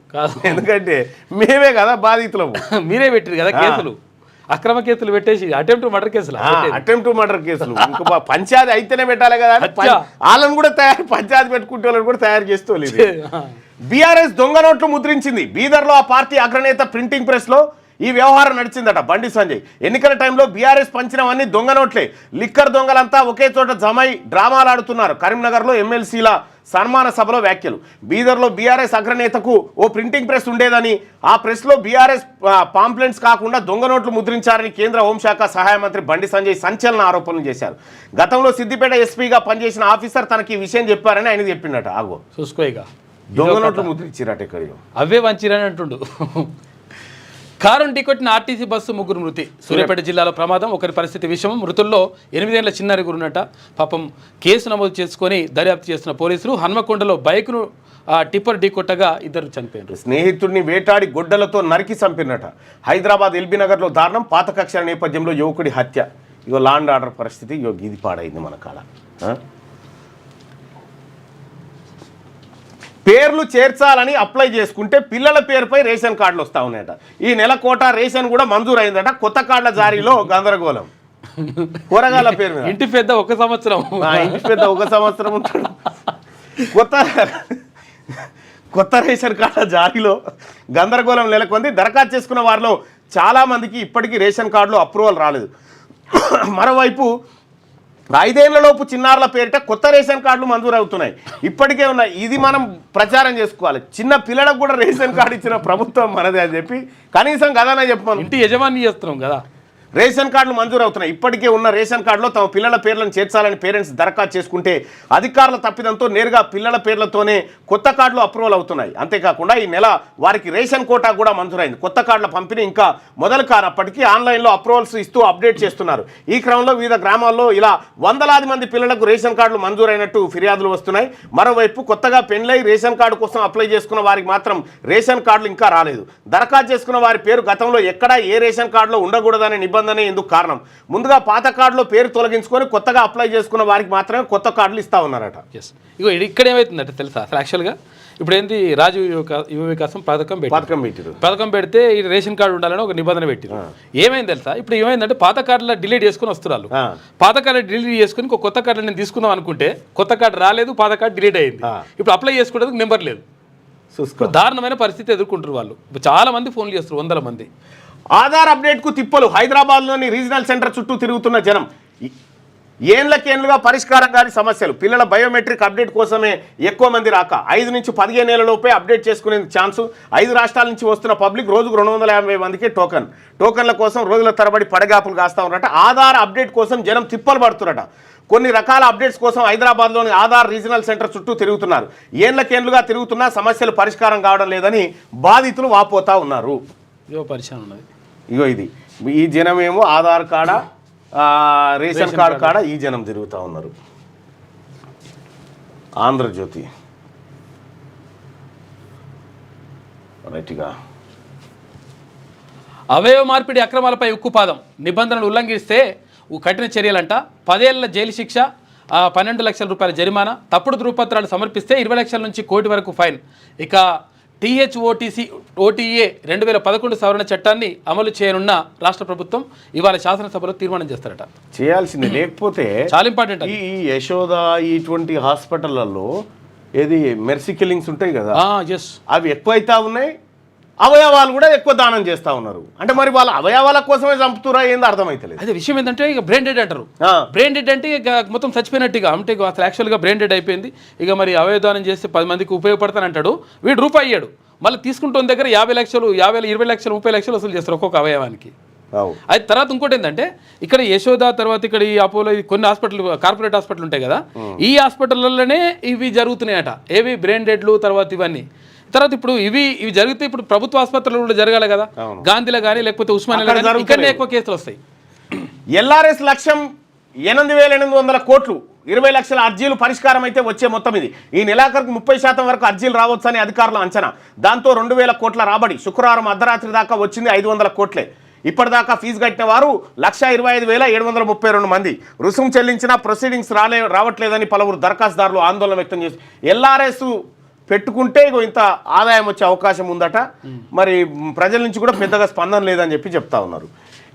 ఎందుకంటే మేమే కదా బాధితులము. మీరే పెట్టారు కదా కేసులు, అక్రమ కేసులు పెట్టేసి అటెంప్ట్ మర్డర్ కేసులు ఇంకా పంచాయతీ అయితేనే పెట్టాలి కదా. వాళ్ళని కూడా పంచాయతీ పెట్టుకుంటే వాళ్ళని కూడా తయారు చేస్తూ. బీఆర్ఎస్ దొంగ నోట్లు ముద్రించింది. బీదర్లో ఆ పార్టీ అగ్రనేత ప్రింటింగ్ ప్రెస్ లో ఈ వ్యవహారం నడిచిందట. బండి సంజయ్ ఎన్నికల టైంలో బీఆర్ఎస్ పంచినవన్నీ దొంగ నోట్లే. లిక్కర్ దొంగలంతా ఒకే చోట జమై డ్రామాలు ఆడుతున్నారు. కరీంనగర్లో ఎమ్మెల్సీల సన్మాన సభలో వ్యాఖ్యలు. బీదర్లో బీఆర్ఎస్ అగ్రనేతకు ఓ ప్రింటింగ్ ప్రెస్ ఉండేదని, ఆ ప్రెస్లో బీఆర్ఎస్ పాంప్లెంట్స్ కాకుండా దొంగ నోట్లు ముద్రించారని కేంద్ర హోంశాఖ సహాయ మంత్రి బండి సంజయ్ సంచలన ఆరోపణలు చేశారు. గతంలో సిద్దిపేట ఎస్పీగా పనిచేసిన ఆఫీసర్ తనకి ఈ విషయం చెప్పారని ఆయన చెప్పిండట. ఆగో చూసుకోయిగా దొంగ నోట్లు ముద్రించారట. ఎక్కడో అవే వంచిరని అంటుండు. కారును ఢీకొట్టిన ఆర్టీసీ బస్సు 3 మృతి. సూర్యాపేట జిల్లాలో ప్రమాదం. ఒకరి పరిస్థితి విషయం. మృతుల్లో 8 ఏళ్ల చిన్నారి గురునట. పాపం కేసు నమోదు చేసుకొని దర్యాప్తు చేస్తున్న పోలీసులు. హన్మకొండలో బైక్ను టిప్పర్ ఢీకొట్టగా 2 చనిపోయారు. స్నేహితుడిని వేటాడి గొడ్డలతో నరికి చంపినట. హైదరాబాద్ ఎల్బీ నగర్లో దారుణం. పాత కక్షల నేపథ్యంలో యువకుడి హత్య. ఇగో లా అండ్ ఆర్డర్ పరిస్థితి ఇది పాడైంది మన కాల. పేర్లు చేర్చాలని అప్లై చేసుకుంటే పిల్లల పేరుపై రేషన్ కార్డులు వస్తూ ఉన్నాయట. ఈ నెల కోటా రేషన్ కూడా మంజూరు అయిందట. కొత్త కార్డుల జారీలో గందరగోళం. కూరగాయల పేరు మీద ఇంటి పెద్ద 1 సంవత్సరం ఉంటాడు. కొత్త రేషన్ కార్డుల జారీలో గందరగోళం నెలకొంది. దరఖాస్తు చేసుకున్న వారిలో చాలామందికి ఇప్పటికీ రేషన్ కార్డులు అప్రూవల్ రాలేదు. మరోవైపు 5 ఏళ్లలోపు చిన్నారుల పేరిట కొత్త రేషన్ కార్డులు మంజూరు అవుతున్నాయి. ఇప్పటికే ఉన్నాయి. ఇది మనం ప్రచారం చేసుకోవాలి. చిన్న పిల్లలకు కూడా రేషన్ కార్డు ఇచ్చిన ప్రభుత్వం మనదే అని చెప్పి కనీసం కదనే చెప్పాను. ఇంటి యజమాని చేస్తున్నాం కదా. రేషన్ కార్డులు మంజూరు అవుతున్నాయి. ఇప్పటికే ఉన్న రేషన్ కార్డులో తమ పిల్లల పేర్లను చేర్చాలని పేరెంట్స్ దరఖాస్తు చేసుకుంటే అధికారుల తప్పిదంతో నేరుగా పిల్లల పేర్లతోనే కొత్త కార్డులు అప్రూవల్ అవుతున్నాయి. అంతేకాకుండా ఈ నెల వారికి రేషన్ కోటా కూడా మంజూరైంది. కొత్త కార్డుల పంపిణీ ఇంకా మొదలు కానప్పటికీ ఆన్లైన్లో అప్రూవల్స్ ఇస్తూ అప్డేట్ చేస్తున్నారు. ఈ క్రమంలో వివిధ గ్రామాల్లో ఇలా వందలాది మంది పిల్లలకు రేషన్ కార్డులు మంజూరైనట్టు ఫిర్యాదులు వస్తున్నాయి. మరోవైపు కొత్తగా పెండ్లై రేషన్ కార్డు కోసం అప్లై చేసుకున్న వారికి మాత్రం రేషన్ కార్డులు ఇంకా రాలేదు. దరఖాస్తు చేసుకున్న వారి పేరు గతంలో ఎక్కడా ఏ రేషన్ కార్డులో ఉండకూడదనే నిబంధన ఎందుకు కారణం. ముందుగా పాత కార్డులో పేరు తొలగించుకొని కొత్తగా అప్లై చేసుకున్న వారికి మాత్రమే కొత్త కార్డులు ఇస్తా ఉన్నారట. ఇగో ఇక్కడ ఏమవుతుందంటే తెలుసా, అసలు యాక్చువల్గా ఇప్పుడు ఏంటి రాజీవ్ యువ వికాసం పథకం పెడితే ఈ రేషన్ కార్డు ఉండాలని ఒక నిబంధన పెట్టారు. ఏమైంది తెలుసా, ఇప్పుడు ఏమైందంటే పాత కార్డులో డిలీట్ చేసుకుని వస్తున్నారు. పాత కార్డు డిలీట్ చేసుకుని ఒక కొత్త కార్డు నేను తీసుకుందాం అనుకుంటే కొత్త కార్డు రాలేదు, పాత కార్డు డిలీట్ అయింది. ఇప్పుడు అప్లై చేసుకునేందుకు నెంబర్ లేదు. దారుణమైన పరిస్థితి ఎదుర్కొంటారు వాళ్ళు. చాలా మంది ఫోన్లు చేస్తారు, 100 మంది. ఆధార్ అప్డేట్కు తిప్పలు. హైదరాబాద్లోని రీజనల్ సెంటర్ చుట్టూ తిరుగుతున్న జనం. ఏండ్లకేండ్లుగా పరిష్కారం కాని సమస్యలు. పిల్లల బయోమెట్రిక్ అప్డేట్ కోసమే ఎక్కువ మంది రాక 5 నుంచి 15 ఏళ్లలోపే అప్డేట్ చేసుకునే ఛాన్సు. 5 రాష్ట్రాల నుంచి వస్తున్న పబ్లిక్ రోజుకు 250 మందికి టోకన్ల కోసం రోజుల తరబడి పడగాపులు కాస్తా ఉన్నారట. ఆధార్ అప్డేట్ కోసం జనం తిప్పలు పడుతున్నారట. కొన్ని రకాల అప్డేట్స్ కోసం హైదరాబాద్లోని ఆధార్ రీజనల్ సెంటర్ చుట్టూ తిరుగుతున్నారు. ఏండ్లకేండ్లుగా తిరుగుతున్నా సమస్యలు పరిష్కారం కావడం లేదని బాధితులు వాపోతా ఉన్నారు. పరిచయం ఉన్నది. ఇగో ఇది ఈ జనమేమో ఆధార్ కార్డా రేషన్ కార్డు కాడ ఈ జనం తిరుగుతూ ఉన్నారు. ఆంధ్రజ్యోతి రైట్గా అవయవ మార్పిడి అక్రమాలపై ఉక్కుపాదం, నిబంధనలు ఉల్లంఘిస్తే కఠిన చర్యలంట, 10 ఏళ్ల జైలు శిక్ష, 12 లక్షల రూపాయల జరిమానా, తప్పుడు ధృవపత్రాలు సమర్పిస్తే 20 లక్షల నుంచి కోటి వరకు ఫైన్. ఇక ఓటీఏ 2011 సవరణ చట్టాన్ని అమలు చేయనున్న రాష్ట్ర ప్రభుత్వం ఇవాళ శాసనసభలో తీర్మానం చేస్తారట. చేయాల్సింది, లేకపోతే చాలా ఇంపార్టెంట్. ఈ యశోద ఇటువంటి హాస్పిటళ్లలో ఏది మెర్సీ కిల్లింగ్స్ ఉంటాయి కదా, అవి ఎక్కువైతా ఉన్నాయి, అవయవాలు కూడా ఎక్కువ దానం చేస్తా ఉన్నారు. అంటే మరి వాళ్ళ అవయవాల కోసమే చంపుతురా ఏందో అర్థమైతలేదు. అదే విషయం ఏంటంటే ఇక బ్రెయిన్ డెడ్ అంటారు. బ్రెయిన్ డెడ్ అంటే ఇక మొత్తం చచ్చిపోయినట్టుగా, అంటే అసలు యాక్చువల్గా బ్రెయిన్ డెడ్ అయిపోయింది. ఇక మరి అవయవదానం చేస్తే 10 మందికి ఉపయోగపడతానంటాడు, వీడు రూపాయి అయ్యాడు, మళ్ళీ తీసుకుంటున్న దగ్గర 50 లక్షలు 20 లక్షలు 30 లక్షలు వసూలు చేస్తారు ఒక్కొక్క అవయవానికి. అయితే తర్వాత ఇంకోటి ఏంటంటే ఇక్కడ యశోద తర్వాత ఇక్కడ ఈ అపోలో కొన్ని హాస్పిటల్ కార్పొరేట్ హాస్పిటల్ ఉంటాయి కదా, ఈ హాస్పిటల్లోనే ఇవి జరుగుతున్నాయట, ఏవి బ్రెయిన్ డెడ్లు తర్వాత ఇవన్నీ. తర్వాత ఇప్పుడు ఇవి జరిగితే ఇప్పుడు ప్రభుత్వ ఆసుపత్రులు కూడా జరగాలి కదా, గాంధీలో కానీ లేకపోతే ఉస్మానియాలో కానీ ఇక్కడనే ఎక్కువ కేసులు వస్తాయి. ఎల్ఆర్ఎస్ లక్ష్యం 8,800 కోట్లు, 20 లక్షల అర్జీలు పరిష్కారం అయితే వచ్చే మొత్తం ఇది. ఈ నెలాఖరుకు 30% వరకు అర్జీలు రావచ్చని అధికారుల అంచనా. దాంతో 2,000 కోట్ల రాబడి. శుక్రవారం అర్ధరాత్రి దాకా వచ్చింది 500 కోట్లే. ఇప్పటిదాకా ఫీజు కట్టిన వారు 1,25,732 మంది. రుసుము చెల్లించినా ప్రొసీడింగ్స్ రావట్లేదని పలువురు దరఖాస్తుదారులు ఆందోళన వ్యక్తం చేసి ఎల్ఆర్ఎస్ పెట్టుకుంటే ఇంత ఆదాయం వచ్చే అవకాశం ఉందట. మరి ప్రజల నుంచి కూడా పెద్దగా స్పందన లేదని చెప్తా ఉన్నారు.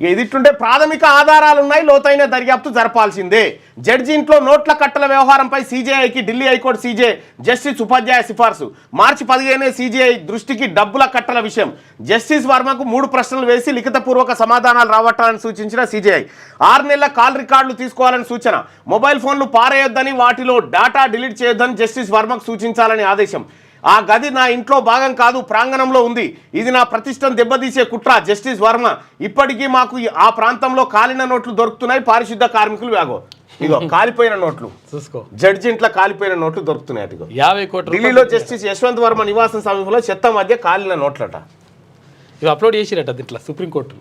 ఇదిట్టుంటే ప్రాథమిక ఆధారాలు ఉన్నాయి, లోతైన దర్యాప్తు జరపాల్సిందే. జడ్జి ఇంట్లో నోట్ల కట్టల వ్యవహారంపై సీజేఐకి ఢిల్లీ హైకోర్టు సీజే జస్టిస్ ఉపాధ్యాయ సిఫార్సు. మార్చి 15 సీజేఐ దృష్టికి డబ్బుల కట్టల విషయం. జస్టిస్ వర్మకు 3 ప్రశ్నలు వేసి లిఖితపూర్వక సమాధానాలు రావట్టాలని సూచించిన సీజేఐ 6 నెలల కాల్ రికార్డులు తీసుకోవాలని సూచన. మొబైల్ ఫోన్లు పారేయొద్దని, వాటిలో డేటా డిలీట్ చేయొద్దని జస్టిస్ వర్మకు సూచించాలని ఆదేశం. ఆ గది నా ఇంట్లో భాగం కాదు, ప్రాంగణంలో ఉంది, ఇది నా ప్రతిష్టను దెబ్బతీసే కుట్ర. జస్టిస్ వర్మ, ఇప్పటికీ మాకు ఆ ప్రాంతంలో కాలిన నోట్లు దొరుకుతున్నాయి, పారిశుద్ధ కార్మికులు ఇగో కాలిపోయిన నోట్లు చూసుకో, జడ్జి ఇంట్లో కాలిపోయిన నోట్లు దొరుకుతున్నాయి. అదిగో 50 కోట్లు. ఢిల్లీలో జస్టిస్ యశ్వంత్ వర్మ నివాసం సమీపంలో చెత్త మధ్య కాలిన నోట్లట. ఇవి అప్లోడ్ చేసిరట దీంట్లో సుప్రీంకోర్టు.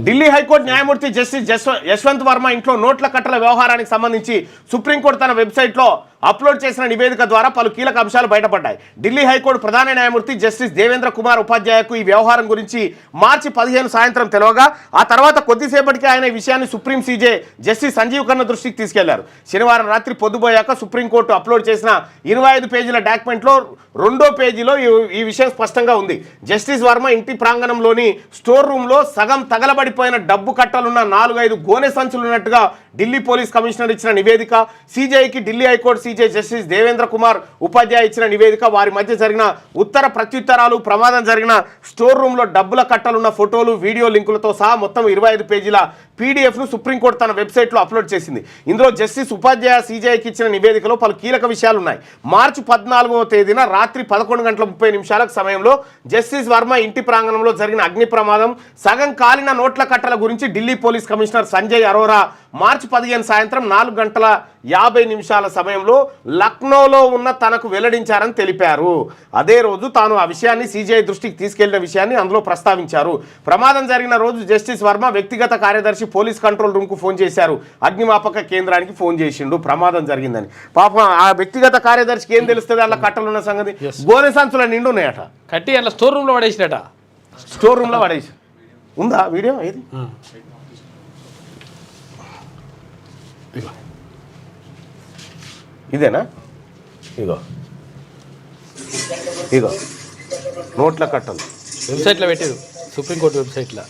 ఢిల్లీ హైకోర్టు న్యాయమూర్తి జస్టిస్ యశ్వంత్ వర్మ ఇంట్లో నోట్ల కట్టల వ్యవహారానికి సంబంధించి సుప్రీంకోర్టు తన వెబ్సైట్లో అప్లోడ్ చేసిన నివేదిక ద్వారా పలు కీలక అంశాలు బయటపడ్డాయి. ఢిల్లీ హైకోర్టు ప్రధాన న్యాయమూర్తి జస్టిస్ దేవేంద్ర కుమార్ ఉపాధ్యాయకు ఈ వ్యవహారం గురించి మార్చి 15 సాయంత్రం తెలవగా, ఆ తర్వాత కొద్దిసేపటికి ఆయన ఈ విషయాన్ని supreme CJ justice Sanjiv Khanna దృష్టికి తీసుకెళ్లారు. శనివారం రాత్రి పొద్దుపోయాక సుప్రీంకోర్టు అప్లోడ్ చేసిన 25 పేజీల డాక్యుమెంట్లో 2వ పేజీలో ఈ విషయం స్పష్టంగా ఉంది. జస్టిస్ వర్మ ఇంటి ప్రాంగణంలోని స్టోర్ రూమ్లో సగం తగలబడిపోయిన డబ్బు కట్టలున్న 4-5 గోనె సంచులు ఉన్నట్టుగా ఢిల్లీ పోలీస్ కమిషనర్ ఇచ్చిన నివేదిక, సీజేఐకి Delhi high court C J justice Devendra Kumar Upadhyay ఇచ్చిన నివేదిక, వారి మధ్య జరిగిన ఉత్తర ప్రత్యుత్తరాలు, ప్రమాదం జరిగిన స్టోర్ రూమ్లో డబ్బుల కట్టలున్న ఫోటోలు, వీడియో లింకులతో సహా మొత్తం 25 పేజీల పీడీఎఫ్ను సుప్రీంకోర్టు తన వెబ్సైట్లో అప్లోడ్ చేసింది. ఇందులో జస్టిస్ ఉపాధ్యాయ సీజేఐకి ఇచ్చిన నివేదికలో పలు కీలక విషయాలు ఉన్నాయి. మార్చి 14వ తేదీన రాత్రి 11:30 సమయంలో జస్టిస్ వర్మ ఇంటి ప్రాంగణంలో జరిగిన అగ్ని ప్రమాదం, సగం కాలిన నోట్ల కట్టల గురించి ఢిల్లీ పోలీస్ కమిషనర్ సంజయ్ అరోరా మార్చి 15 సాయంత్రం 4:50 సమయంలో లక్నోలో ఉన్న తనకు వెల్లడించారని తెలిపారు. అదే రోజు తాను ఆ విషయాన్ని సీజేఐ దృష్టికి తీసుకెళ్లిన విషయాన్ని అందులో ప్రస్తావించారు. ప్రమాదం జరిగిన రోజు జస్టిస్ వర్మ వ్యక్తిగత కార్యదర్శి పోలీస్ కంట్రోల్ రూమ్కు ఫోన్ చేశారు. అగ్నిమాపక కేంద్రానికి ఫోన్ చేసిండు ప్రమాదం జరిగిందని. పాపం ఆ వ్యక్తిగత కార్యదర్శికి ఏం తెలుస్తుంది అలా కట్టలున్న సంగతి? గోనె సంచుల నిండు ఉన్నాయట, కట్టి అలా స్టోర్ రూమ్లో పడేసినట. స్టోర్ రూమ్లో పడేసి ఉందా వీడియో? ఏది ఇదేనా? ఇగో ఇగో నోట్ల కట్టలు వెబ్సైట్లో పెట్టారు, సుప్రీంకోర్టు వెబ్సైట్లో.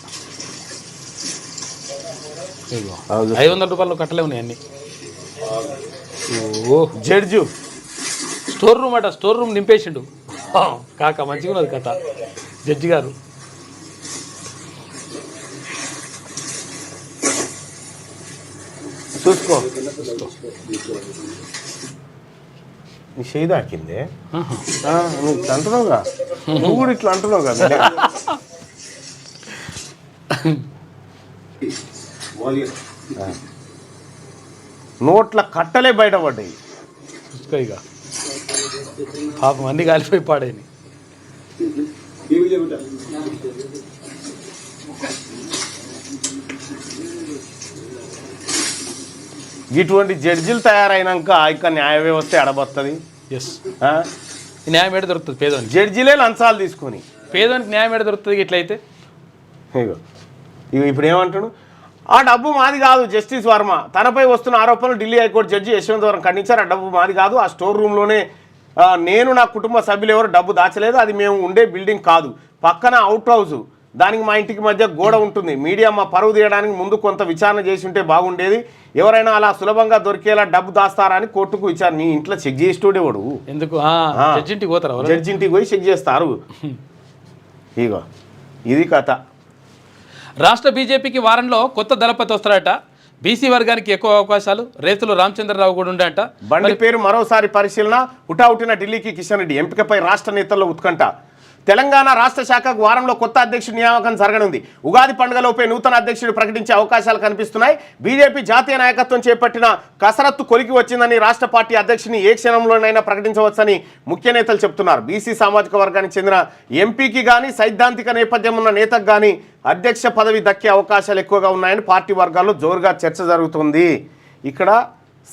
500 రూపాయలు కట్టలే ఉన్నాయి అన్ని. ఓ జడ్జు స్టోర్ రూమ్ అట, స్టోర్ రూమ్ నింపేసిండు కాక. మంచిగా ఉన్నది కథ. జడ్జి గారు చూసుకో, నీ చేయి దాకిందే. నువ్వు ఇట్లా అంటున్నావుగా, నువ్వు కూడా ఇట్లా అంటున్నావు కదా. నోట్ల కట్టలే బయటపడ్డాయి. ఇక పాపం అన్ని కాలిపోయి పాడైంది. ఇటువంటి జడ్జిలు తయారైనాక ఇక న్యాయ వ్యవస్థ ఎడబడుతుంది. ఎస్, న్యాయం ఏడ దొరుకుతుంది పేదవానికి? జడ్జిలే లంచాలు తీసుకొని పేదవానికి న్యాయం ఏడ దొరుకుతుంది ఇట్లయితే? ఇగో ఇప్పుడు ఏమంటాడు, ఆ డబ్బు మాది కాదు. జస్టిస్ వర్మ తనపై వస్తున్న ఆరోపణలు ఢిల్లీ హైకోర్టు జడ్జి యశ్వంతవరం ఖండించారు. ఆ డబ్బు మాది కాదు, ఆ స్టోర్ రూమ్లోనే నేను నా కుటుంబ సభ్యులు ఎవరు డబ్బు దాచలేదు, అది మేము ఉండే బిల్డింగ్ కాదు, పక్కన అవుట్ హౌస్, దానికి మా ఇంటికి మధ్య గోడ ఉంటుంది. మీడియా మా పరువు తీయడానికి ముందు కొంత విచారణ చేసి ఉంటే బాగుండేది. ఎవరైనా అలా సులభంగా దొరికేలా డబ్బు దాస్తారా అని కోర్టుకు విచారణ. నీ ఇంట్లో చెక్ చేసేటోడేవాడు ఎందుకు? జడ్జి ఇంటికి పోతారు, జడ్జి ఇంటికి పోయి చెక్ చేస్తారు. ఇగో ఇది కథ. రాష్ట్ర బీజేపీకి వారంలో కొత్త దళపతి వస్తారట. బీసీ వర్గానికి ఎక్కువ అవకాశాలు. రేతులు రామచంద్రరావు కూడా ఉండే అంట. బండి పేరు మరోసారి పరిశీలన. హుటాహుటిన ఢిల్లీకి కిషన్ రెడ్డి. ఎంపికపై రాష్ట్ర నేతల్లో ఉత్కంఠ. తెలంగాణ రాష్ట్ర శాఖకు వారంలో కొత్త అధ్యక్షుడి నియామకం జరగనుంది. ఉగాది పండుగలోపే నూతన అధ్యక్షుడు ప్రకటించే అవకాశాలు కనిపిస్తున్నాయి. బీజేపీ జాతీయ నాయకత్వం చేపట్టిన కసరత్తు కొలికి వచ్చిందని రాష్ట్ర పార్టీ అధ్యక్షుని ఏ క్షణంలోనైనా ప్రకటించవచ్చని ముఖ్య నేతలు చెబుతున్నారు. బీసీ సామాజిక వర్గానికి చెందిన ఎంపీకి కానీ సైద్ధాంతిక నేపథ్యం ఉన్న నేతకు కానీ అధ్యక్ష పదవి దక్కే అవకాశాలు ఎక్కువగా ఉన్నాయని పార్టీ వర్గాల్లో జోరుగా చర్చ జరుగుతుంది. ఇక్కడ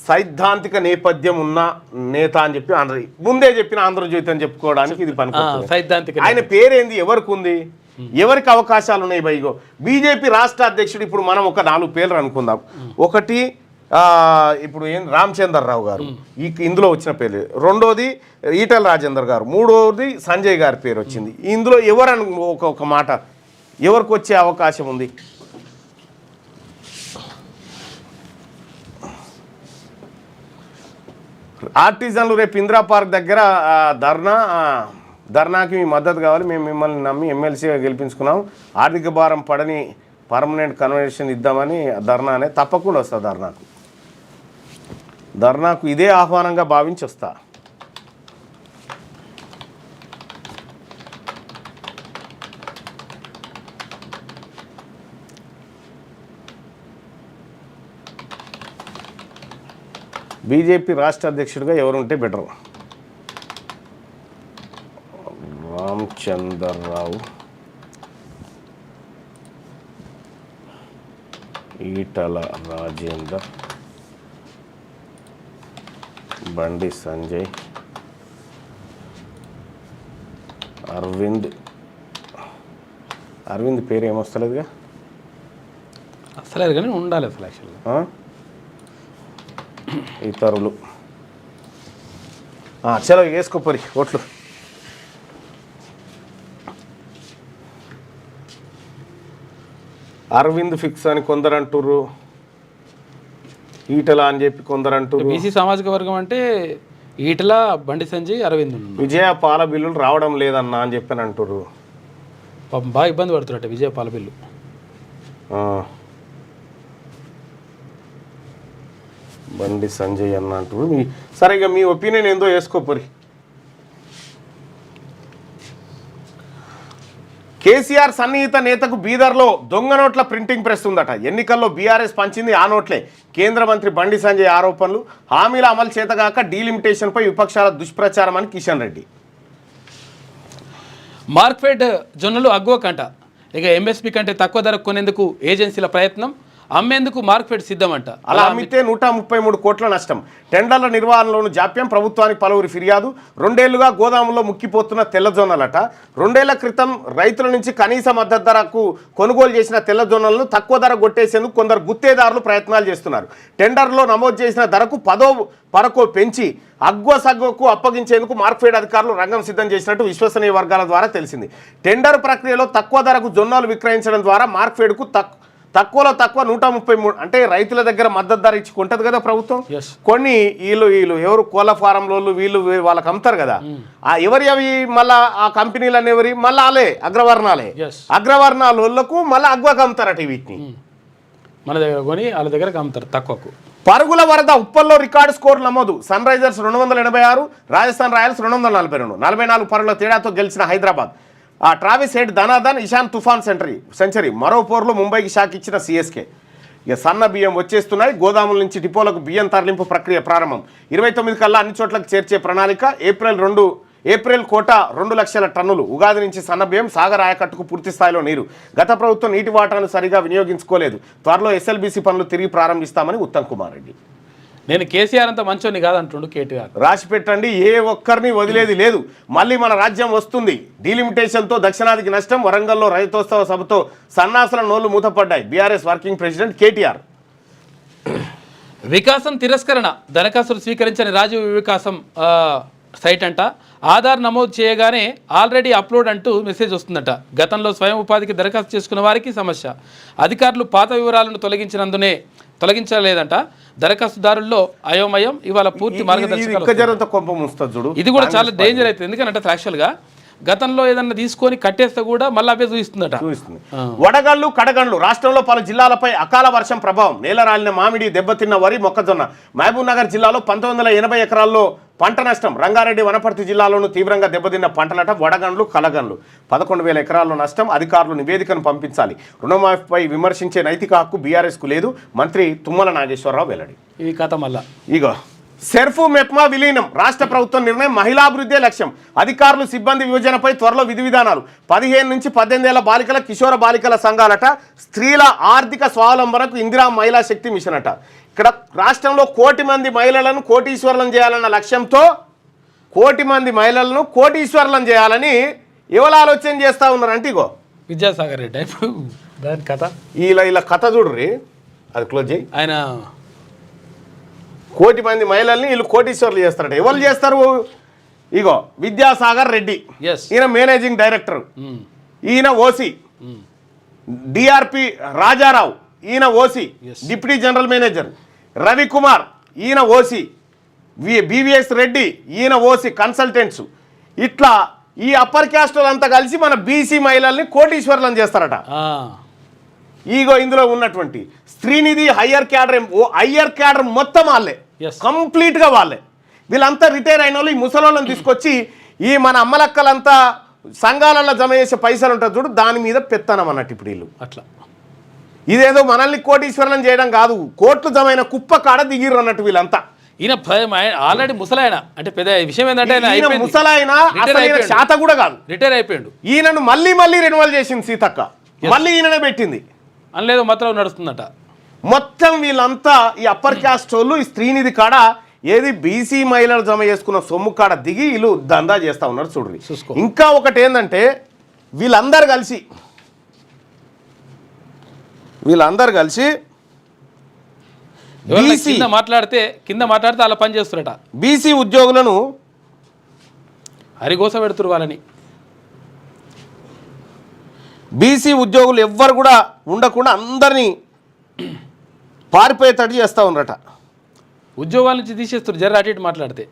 సైద్ధాంతిక నేపథ్యం ఉన్న నేత అని చెప్పి ముందే చెప్పిన ఆంధ్రజ్యోతి అని చెప్పుకోవడానికి ఇది పనికి. ఆయన పేరేంది, ఎవరికి ఉంది, ఎవరికి అవకాశాలు ఉన్నాయి? బైగో బీజేపీ రాష్ట్ర అధ్యక్షుడు. ఇప్పుడు మనం ఒక 4 పేర్లు అనుకుందాం. ఒకటి ఇప్పుడు రామచంద్రరావు గారు, ఇందులో వచ్చిన పేర్లు. రెండోది ఈటల రాజేందర్ గారు. మూడోది సంజయ్ గారి పేరు వచ్చింది. ఇందులో ఎవరు ఒక మాట ఎవరికి వచ్చే అవకాశం ఉంది? ఆర్టిజన్లు రేపు ఇందిరా పార్క్ దగ్గర ధర్నాకి మీ మద్దతు కావాలి, మేము మిమ్మల్ని నమ్మి ఎమ్మెల్సీగా గెలిపించుకున్నాం, ఆర్థిక భారం పడని పర్మనెంట్ కన్వెన్షన్ ఇద్దామని ధర్నా అనే తప్పకుండా వస్తా. ధర్నాకు ఇదే ఆహ్వానంగా భావించి వస్తా. బీజేపీ రాష్ట్ర అధ్యక్షుడిగా ఎవరుంటే బెటర్? రామచంద్రరావు, ఈటల రాజేందర్, బండి సంజయ్, అరవింద్ పేరు ఏమొస్తలేదుగా, అసలేదు కానీ ఉండాలి అసలు యాక్చువల్గా. ఇతరులు చలో వేసుకోపోరి ఓట్లు. అరవింద్ ఫిక్స్ అని కొందరు అంటుర్రు, ఈటల అని చెప్పి కొందరు అంటుర్రు. బీసీ సామాజిక వర్గం అంటే ఈటల, బండి సంజయ్, అరవింద్. విజయ పాల బిల్లులు రావడం లేదన్నా అని చెప్పని అంటుర్రు. బాగా ఇబ్బంది పడుతున్నట్టు విజయ పాల బిల్లు. బండి సంజయ్ అన్న అంటారు. సరే ఇక మీ ఒపీనియన్ ఏందో వేసుకోపోరి. కేసీఆర్ సన్నిహిత నేతకు బీదర్లో దొంగ నోట్ల ప్రింటింగ్ ప్రెస్ ఉందట. ఎన్నికల్లో బీఆర్ఎస్ పంచింది ఆ నోట్లే. కేంద్ర మంత్రి బండి సంజయ్ ఆరోపణలు. హామీల అమలు చేతగాక డీలిమిటేషన్పై విపక్షాల దుష్ప్రచారం అని కిషన్ రెడ్డి. మార్క్ఫెడ్ జొన్నలు అగ్గువ కంట. ఇక ఎంఎస్పీ కంటే తక్కువ ధరకు కొనేందుకు ఏజెన్సీల ప్రయత్నం. అమ్మేందుకు మార్కెట్ సిద్ధమంట. అలా అమ్మితే 133 కోట్ల నష్టం. టెండర్ల నిర్వహణలోను జాప్యం. ప్రభుత్వానికి పలువురి ఫిర్యాదు. 2 ఏళ్లుగా గోదాములో ముక్కిపోతున్న తెల్లజొన్నలట. 2 ఏళ్ల క్రితం రైతుల నుంచి కనీస మద్దతు ధరకు కొనుగోలు చేసిన తెల్లజొన్నలను తక్కువ ధర కొట్టేసేందుకు కొందరు గుత్తేదారులు ప్రయత్నాలు చేస్తున్నారు. టెండర్లో నమోదు చేసిన ధరకు 10వ పరకో పెంచి అగ్వసగ్వకు అప్పగించేందుకు మార్క్ఫెడ్ అధికారులు రంగం సిద్ధం చేసినట్టు విశ్వసనీయ వర్గాల ద్వారా తెలిసింది. టెండర్ ప్రక్రియలో తక్కువ ధరకు జొన్నలు విక్రయించడం ద్వారా మార్క్ఫెడ్కు తక్కువలో తక్కువ 133 అంటే రైతుల దగ్గర మద్దతు ధర ఇచ్చి కొంటది కదా ప్రభుత్వం. కొన్ని వీళ్ళు ఎవరు కోళ్ళ ఫారంలో వీళ్ళు వాళ్ళకి అమ్ముతారు కదా, ఆ ఎవరి అవి మళ్ళీ ఆ కంపెనీలు ఎవరి మళ్ళీ వాళ్ళే అగ్రవర్ణాలకు మళ్ళీ అగ్వకు అమ్ముతారట. వీటిని మన దగ్గర కొని వాళ్ళ దగ్గర అమ్ముతారు తక్కువకు. పరుగుల వరద ఉప్పల్లో రికార్డు స్కోర్ నమోదు. Sunrisers 286, Rajasthan Royals 242. 44 పరుగుల తేడాతో గెలిచిన హైదరాబాద్. ట్రావిస్ హెడ్ ధనాధన్, ఇషాన్ తుఫాన్ సెంచరీ. మరో పోర్లో ముంబైకి షాక్ ఇచ్చిన సిఎస్కే. ఇక సన్న బియ్యం వచ్చేస్తున్నాయి. గోదాముల నుంచి డిపోలకు బియ్యం తరలింపు ప్రక్రియ ప్రారంభం. 29 కల్లా అన్ని చోట్లకు చేర్చే ప్రణాళిక. ఏప్రిల్ కోట 2 లక్షల టన్నులు. ఉగాది నుంచి సన్న బియ్యం. సాగర్ ఆయకట్టుకు పూర్తి స్థాయిలో నీరు. గత ప్రభుత్వం నీటి వాటాను సరిగా వినియోగించుకోలేదు. త్వరలో ఎస్ఎల్బీసీ పనులు తిరిగి ప్రారంభిస్తామని ఉత్తమ్ కుమార్ రెడ్డి. నేను కేసీఆర్ అంత మంచోని కాదంటుండు కేటీఆర్. రాసి పెట్టండి, ఏ ఒక్కరిని వదిలేది లేదు. మళ్ళీ మన రాజ్యం వస్తుంది. డీలిమిటేషన్తో దక్షిణాదికి నష్టం. వరంగల్లో రైతోత్సవ సభతో సన్నాసుల నోళ్లు మూతపడ్డాయి. B R S working president K T R. వికాసం తిరస్కరణ దరఖాస్తులు స్వీకరించని రాజీవ్ వికాసం సైట్ అంట. ఆధార్ నమోదు చేయగానే ఆల్రెడీ అప్లోడ్ అంటూ మెసేజ్ వస్తుందట. గతంలో స్వయం ఉపాధికి దరఖాస్తు చేసుకున్న వారికి సమస్య. అధికారులు పాత వివరాలను తొలగించలేదంట. దరఖాస్తుదారుల్లో అయోమయం. ఇవాళ పూర్తి మార్గదర్శకాలు. ఇది కూడా చాలా డేంజర్ అవుతుంది. ఎందుకంటే యాక్చువల్గా గతంలో ఏదన్నా తీసుకొని కట్టేస్తే కూడా మళ్ళీ అవే చూపిస్తుందట. వడగళ్ళు కడగండ్లు. రాష్ట్రంలో పలు జిల్లాలపై అకాల వర్షం ప్రభావం. నేలరాలిన మామిడి, దెబ్బతిన్న వరి, మొక్కజొన్న. మహబూబ్ నగర్ జిల్లాలో 1980 ఎకరాల్లో పంట నష్టం. రంగారెడ్డి, వనపర్తి జిల్లాలోనూ తీవ్రంగా దెబ్బతిన్న పంటలట. వడగండ్లు కలగండ్లు. 11,000 ఎకరాల్లో నష్టం. అధికారులు నివేదికను పంపించాలి. రుణమాఫీపై విమర్శించే నైతిక హక్కు బీఆర్ఎస్కు లేదు. మంత్రి తుమ్మల నాగేశ్వరరావు వెల్లడి. ఈ కథ మళ్ళా ఇగో సెర్ఫు మెప్మా విలీనం. రాష్ట్ర ప్రభుత్వం నిర్ణయం. మహిళాభివృద్ధే లక్ష్యం. అధికారులు సిబ్బంది విభజనపై త్వరలో విధి విధానాలు. 15 నుంచి 18 ఏళ్ల బాలికల, కిషోర బాలికల సంఘాలట. స్త్రీల ఆర్థిక స్వావలంబనకు ఇందిరా మహిళా శక్తి మిషన్ అట. ఇక్కడ రాష్ట్రంలో 1 కోటి మంది మహిళలను కోటీశ్వరులను చేయాలన్న లక్ష్యంతో 1 కోటి మంది మహిళలను కోటీశ్వరులను చేయాలని ఎవరు ఆలోచన చేస్తూ ఉన్నారంటే ఇగో విద్యాసాగర్ రెడ్డి. దాని కథ ఇలా కథ చూడ్రి. అది క్లోజ్ చేయి. ఆయన 1 కోటి మంది మహిళల్ని వీళ్ళు కోటీశ్వర్లు చేస్తారట. ఎవరు చేస్తారు? ఇగో విద్యాసాగర్ రెడ్డి, ఈయన మేనేజింగ్ డైరెక్టర్, ఈయన ఓసీ. డిఆర్పి రాజారావు, ఈయన OC deputy general manager. Ravikumar, ఈయన ఓసీ. బివిఎస్ రెడ్డి, ఈయన ఓసీ కన్సల్టెంట్స్. ఇట్లా ఈ అప్పర్ క్యాస్ట్ అంతా కలిసి మన బీసీ మహిళల్ని కోటీశ్వర్లను చేస్తారట. ఈగో ఇందులో ఉన్నటువంటి స్త్రీనిధి హయ్యర్ క్యాడర్ మొత్తం వాళ్ళే, కంప్లీట్గా వాళ్ళే. వీళ్ళంతా రిటైర్ అయిన వాళ్ళు ఈ ముసలోళ్ళని తీసుకొచ్చి ఈ మన అమ్మలక్కలంతా సంఘాలలో జమ చేసే పైసలు ఉంటుంది చూడు, దాని మీద పెత్తనం అన్నట్టు ఇప్పుడు వీళ్ళు. అట్లా ఇదేదో మనల్ని కోటీశ్వరులను చేయడం కాదు, కోట్లు జమైన కుప్ప కాడ దిగిర్రు అన్నట్టు వీళ్ళంతా. ఈయన ఆల్రెడీ ముసలాయన. అంటే పెద్ద విషయం ఏంటంటే ముసలాయన శాత కూడా కాదు, రిటైర్ అయిపోయాడు. ఈయనను మళ్ళీ రెన్యువల్ చేసింది సీతక్క, మళ్ళీ ఈయననే పెట్టింది. అనలేదు మాత్రం నడుస్తుందట. మొత్తం వీళ్ళంతా ఈ అప్పర్ క్యాస్ట్ వాళ్ళు ఈ స్త్రీనిధి కాడ ఏది బీసీ మహిళలు జమ చేసుకున్న సొమ్ము కాడ దిగి వీళ్ళు దందా చేస్తూ ఉన్నారు చూడండి. ఇంకా ఒకటి ఏంటంటే వీళ్ళందరూ కలిసి కింద మాట్లాడితే అలా పని చేస్తున్నట. బీసీ ఉద్యోగులను హరిగోస పెడుతురు వాళ్ళని. బీసీ ఉద్యోగులు ఎవ్వరు కూడా ఉండకుండా అందరినీ పారిపోయేటట్టు చేస్తూ ఉన్నారట. ఉద్యోగాల నుంచి తీసేస్తారు జర అటు ఇటు మాట్లాడితే.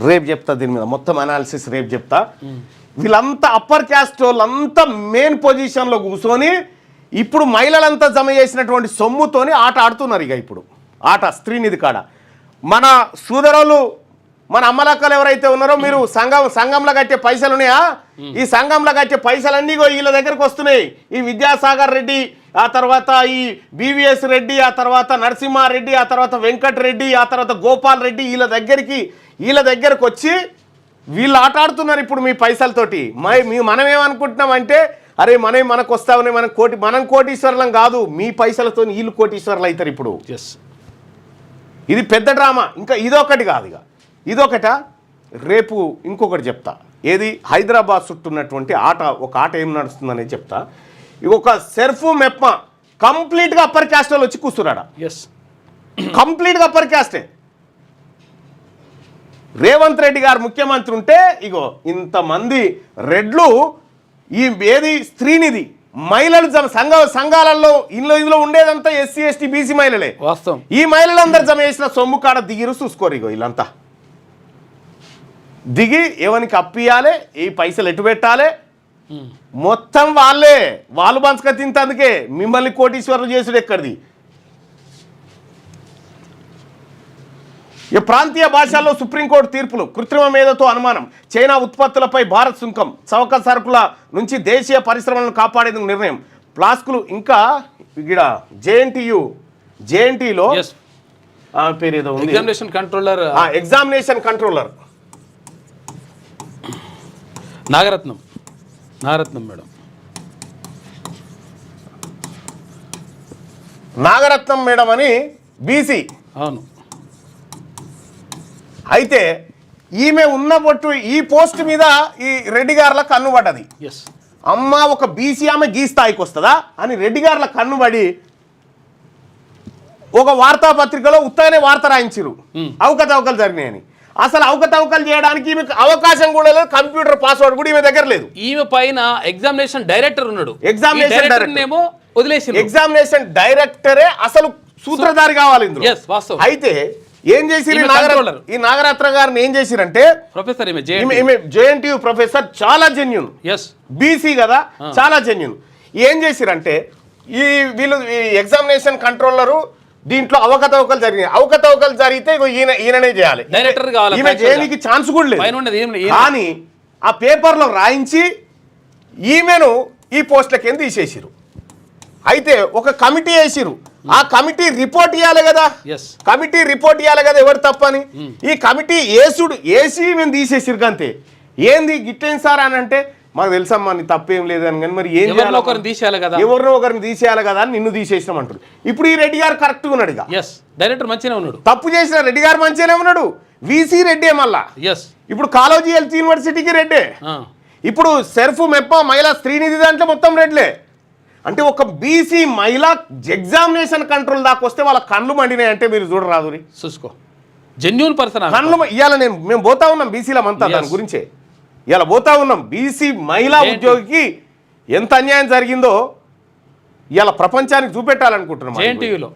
రేపు చెప్తా దీని మీద మొత్తం అనాలిసిస్ రేపు చెప్తా. వీళ్ళంతా అప్పర్ క్యాస్ట్ వాళ్ళంతా మెయిన్ పొజిషన్లో కూర్చొని ఇప్పుడు మహిళలంతా జమ చేసినటువంటి సొమ్ముతోని ఆట ఆడుతున్నారు. ఇక ఇప్పుడు ఆట స్త్రీనిధి కాడ మన సోదరులు మన అమ్మలక్కలు ఎవరైతే ఉన్నారో మీరు సంఘంలో కట్టే పైసలు ఉన్నాయా, ఈ సంఘంలో కట్టే పైసలన్నీ వీళ్ళ దగ్గరకు వస్తున్నాయి. ఈ విద్యాసాగర్ రెడ్డి, ఆ తర్వాత ఈ బివిఎస్ రెడ్డి, ఆ తర్వాత నరసింహారెడ్డి, ఆ తర్వాత వెంకటరెడ్డి, ఆ తర్వాత గోపాల్ రెడ్డి, వీళ్ళ దగ్గరకు వచ్చి వీళ్ళు ఆట ఆడుతున్నారు ఇప్పుడు మీ పైసలతోటి. మనం ఏమనుకుంటున్నామంటే అరే మనకు వస్తా ఉన్నాయి, మనం కోటీశ్వరులం కాదు, మీ పైసలతో వీళ్ళు కోటీశ్వరులు అవుతారు ఇప్పుడు. ఇది పెద్ద డ్రామా. ఇంకా ఇదొకటి కాదు, ఇదొకట. రేపు ఇంకొకటి చెప్తా. ఏది హైదరాబాద్ చుట్టూన్నటువంటి ఒక ఆట ఏం నడుస్తుందనేది చెప్తా. ఒక సెర్ఫు మెప్మా కంప్లీట్గా అప్పర్ క్యాస్ట్ వాళ్ళు వచ్చి కూర్చున్నాడా. కంప్లీట్గా అప్పర్ క్యాస్టే. రేవంత్ రెడ్డి గారు ముఖ్యమంత్రి ఉంటే ఇగో ఇంతమంది రెడ్లు ఏది స్త్రీనిధి మహిళలు సంఘాలలో ఇందులో ఉండేదంతా ఎస్సీ ఎస్టీ బీసీ మహిళలే. వాస్తవం. ఈ మహిళలందరూ జమ చేసిన సొమ్ము కాడ దిగిరు చూసుకోరు. ఇగో వీళ్ళంతా దిగి ఎవరికి అప్పియాలి, ఈ పైసలు ఎటు పెట్టాలి, మొత్తం వాళ్ళు పంచక తింటందుకే మిమ్మల్ని కోటీశ్వరులు చేసుడు ఎక్కడిది. ఈ ప్రాంతీయ భాషల్లో సుప్రీంకోర్టు తీర్పులు. కృత్రిమ మేధతో అనుమానం. చైనా ఉత్పత్తులపై భారత్ సుంకం. చౌక సరుకుల నుంచి దేశీయ పరిశ్రమలను కాపాడేందుకు నిర్ణయం. ప్లాస్కులు. ఇంకా ఇక్కడ జేఎన్టీలో పేరు ఏదో ఉంది, examination controller Nagaratnam madam. Nagaratnam madam అని బీసీ. అవును. అయితే ఈమె ఉన్న బొట్టు ఈ పోస్ట్ మీద ఈ రెడ్డి గారుల కన్ను పడ్డది. ఎస్. అమ్మ ఒక బీసీ ఆమె గీ స్థాయికి వస్తుందా అని రెడ్డి గారుల కన్ను పడి ఒక వార్తాపత్రికలో ఉత్తగానే వార్త రాయించారు అవకతవకలు జరిగినాయని. అసలు అవకతవకలు చేయడానికి ఈమెకు అవకాశం కూడా లేదు, కంప్యూటర్ పాస్వర్డ్ కూడా ఈమె దగ్గర లేదు. ఈమె పైన ఎగ్జామినేషన్ డైరెక్టర్ ఉన్నాడు, ఎగ్జామినేషన్ డైరెక్టర్ ఏమో వదిలేసి, ఎగ్జామినేషన్ డైరెక్టరే అసలు సూత్రధారి కావాలి ఇందులో. అయితే ఏం చేసి ఈ నాగరత్న గారిని ఏం చేసిరంటే ప్రొఫెసర్ జేఎన్టీయూ ప్రొఫెసర్, చాలా జెన్యూన్, బీసీ కదా, చాలా జెన్యూన్. ఏం చేసిరంటే ఈ వీళ్ళు ఎగ్జామినేషన్ కంట్రోలరు దీంట్లో అవకతవకలు జరిగినాయి. అవకతవకలు జరిగితే ఈయననే చేయాలి, ఈమె చేయడానికి ఛాన్స్ కూడా లేదు. కానీ ఆ పేపర్లో రాయించి ఈమెను ఈ పోస్టులకి ఎందుకు తీసేసిరు. అయితే ఒక కమిటీ వేసిరు, ఆ కమిటీ రిపోర్ట్ ఇవ్వాలి కదా, కమిటీ రిపోర్ట్ ఇవ్వాలి కదా ఎవరు తప్పని. ఈ కమిటీ ఏసి మేము తీసేసిరు అంతే. ఏంది గిట్టేం సార్ అని అంటే మాకు తెలుసమ్మా నీ తప్పేం లేదని. కానీ మరి ఏం ఎవరినో ఒకరిని తీసేయాలి కదా అని నిన్ను తీసేసినాం అంటారు. ఇప్పుడు ఈ రెడ్డి గారు కరెక్ట్గా ఉన్నాడు, డైరెక్టర్ మంచిగా ఉన్నాడు, తప్పు చేసిన రెడ్డి గారు మంచిగానే ఉన్నాడు. వీసీ రెడ్డే మళ్ళా. ఇప్పుడు కాలోజీ హెల్త్ యూనివర్సిటీకి రెడ్డే. ఇప్పుడు సెర్ఫ్ మెప్ప మహిళా శ్రీనిధి దాంట్లో మొత్తం రెడ్లే. అంటే ఒక బీసీ మహిళ ఎగ్జామినేషన్ కంట్రోల్ దాకా వస్తే వాళ్ళ కళ్ళు మండినాయి అంటే మీరు చూడరాదు. చూసుకో, జెన్యూన్ పర్సన్ కళ్ళు ఇవాళ మేము పోతా ఉన్నాం బీసీలం అంతా దాని గురించే ఇలా పోతా ఉన్నాం. బీసీ మహిళా ఉద్యోగికి ఎంత అన్యాయం జరిగిందో ఇలా ప్రపంచానికి చూపెట్టాలనుకుంటున్నాం. జేఎన్టీయూలో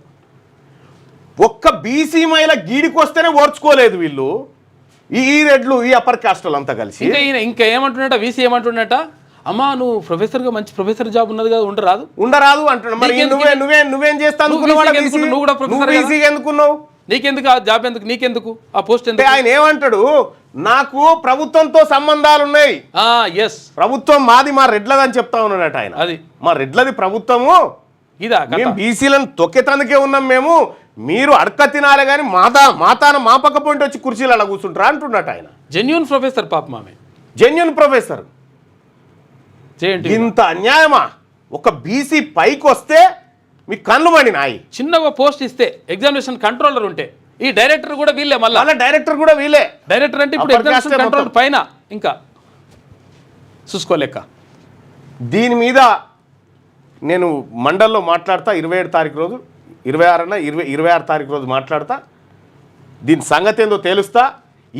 ఒక్క బీసీ మహిళ గీడికి వస్తేనే ఓర్చుకోలేదు వీళ్ళు, ఈ రెడ్లు, ఈ అప్పర్ కాస్టులు అంతా కలిసి. ఇంకా ఏమంటున్నట వీసీ ఏమంటున్నట, అమ్మా నువ్వు ప్రొఫెసర్గా మంచి ప్రొఫెసర్ జాబ్ ఉన్నది కదా, ఉండరాదు అంటున్నా. మరి నువ్వేం చేస్తావు, ఎందుకున్నావు, నీకెందుకు ఆ జాబ్, ఎందుకు నీకెందుకు ఆ పోస్ట్ ఎందుకు. ఆయన ఏమంటాడు, నాకు ప్రభుత్వంతో సంబంధాలు ఉన్నాయి, ప్రభుత్వం మాది, మా రెడ్లదని చెప్తా ఉన్నాడట ఆయన. అది మా రెడ్లది ప్రభుత్వము, మేము బీసీలను తొక్కేతందుకే ఉన్నాం, మేము మీరు అడక తినాలే కానీ మాతాన మా పక్క పోయింటి వచ్చి కుర్చీలు అలా కూర్చుంటారా అంటున్నట్టు ఆయన. జెన్యూన్ ప్రొఫెసర్ పాప మామే, జెన్యూన్ ప్రొఫెసర్. ఇంత అన్యాయమా, ఒక బీసీ పైకి వస్తే మీ కళ్ళు మండినాయి. చిన్నగా పోస్ట్ ఇస్తే ఎగ్జామినేషన్ కంట్రోలర్ ఉంటే ఈ డైరెక్టర్ కూడా వీళ్ళే, మళ్ళీ డైరెక్టర్ కూడా వీళ్ళే. డైరెక్టర్ అంటే ఇప్పుడు ఎగ్జామినేషన్ కంట్రోల్ పైన ఇంకా చూసుకోలేక. దీని మీద నేను మండల్లో మాట్లాడతా 27 తారీఖు రోజు, 26 తారీఖు రోజు మాట్లాడతా. దీని సంగతి ఏందో తేలుస్తా.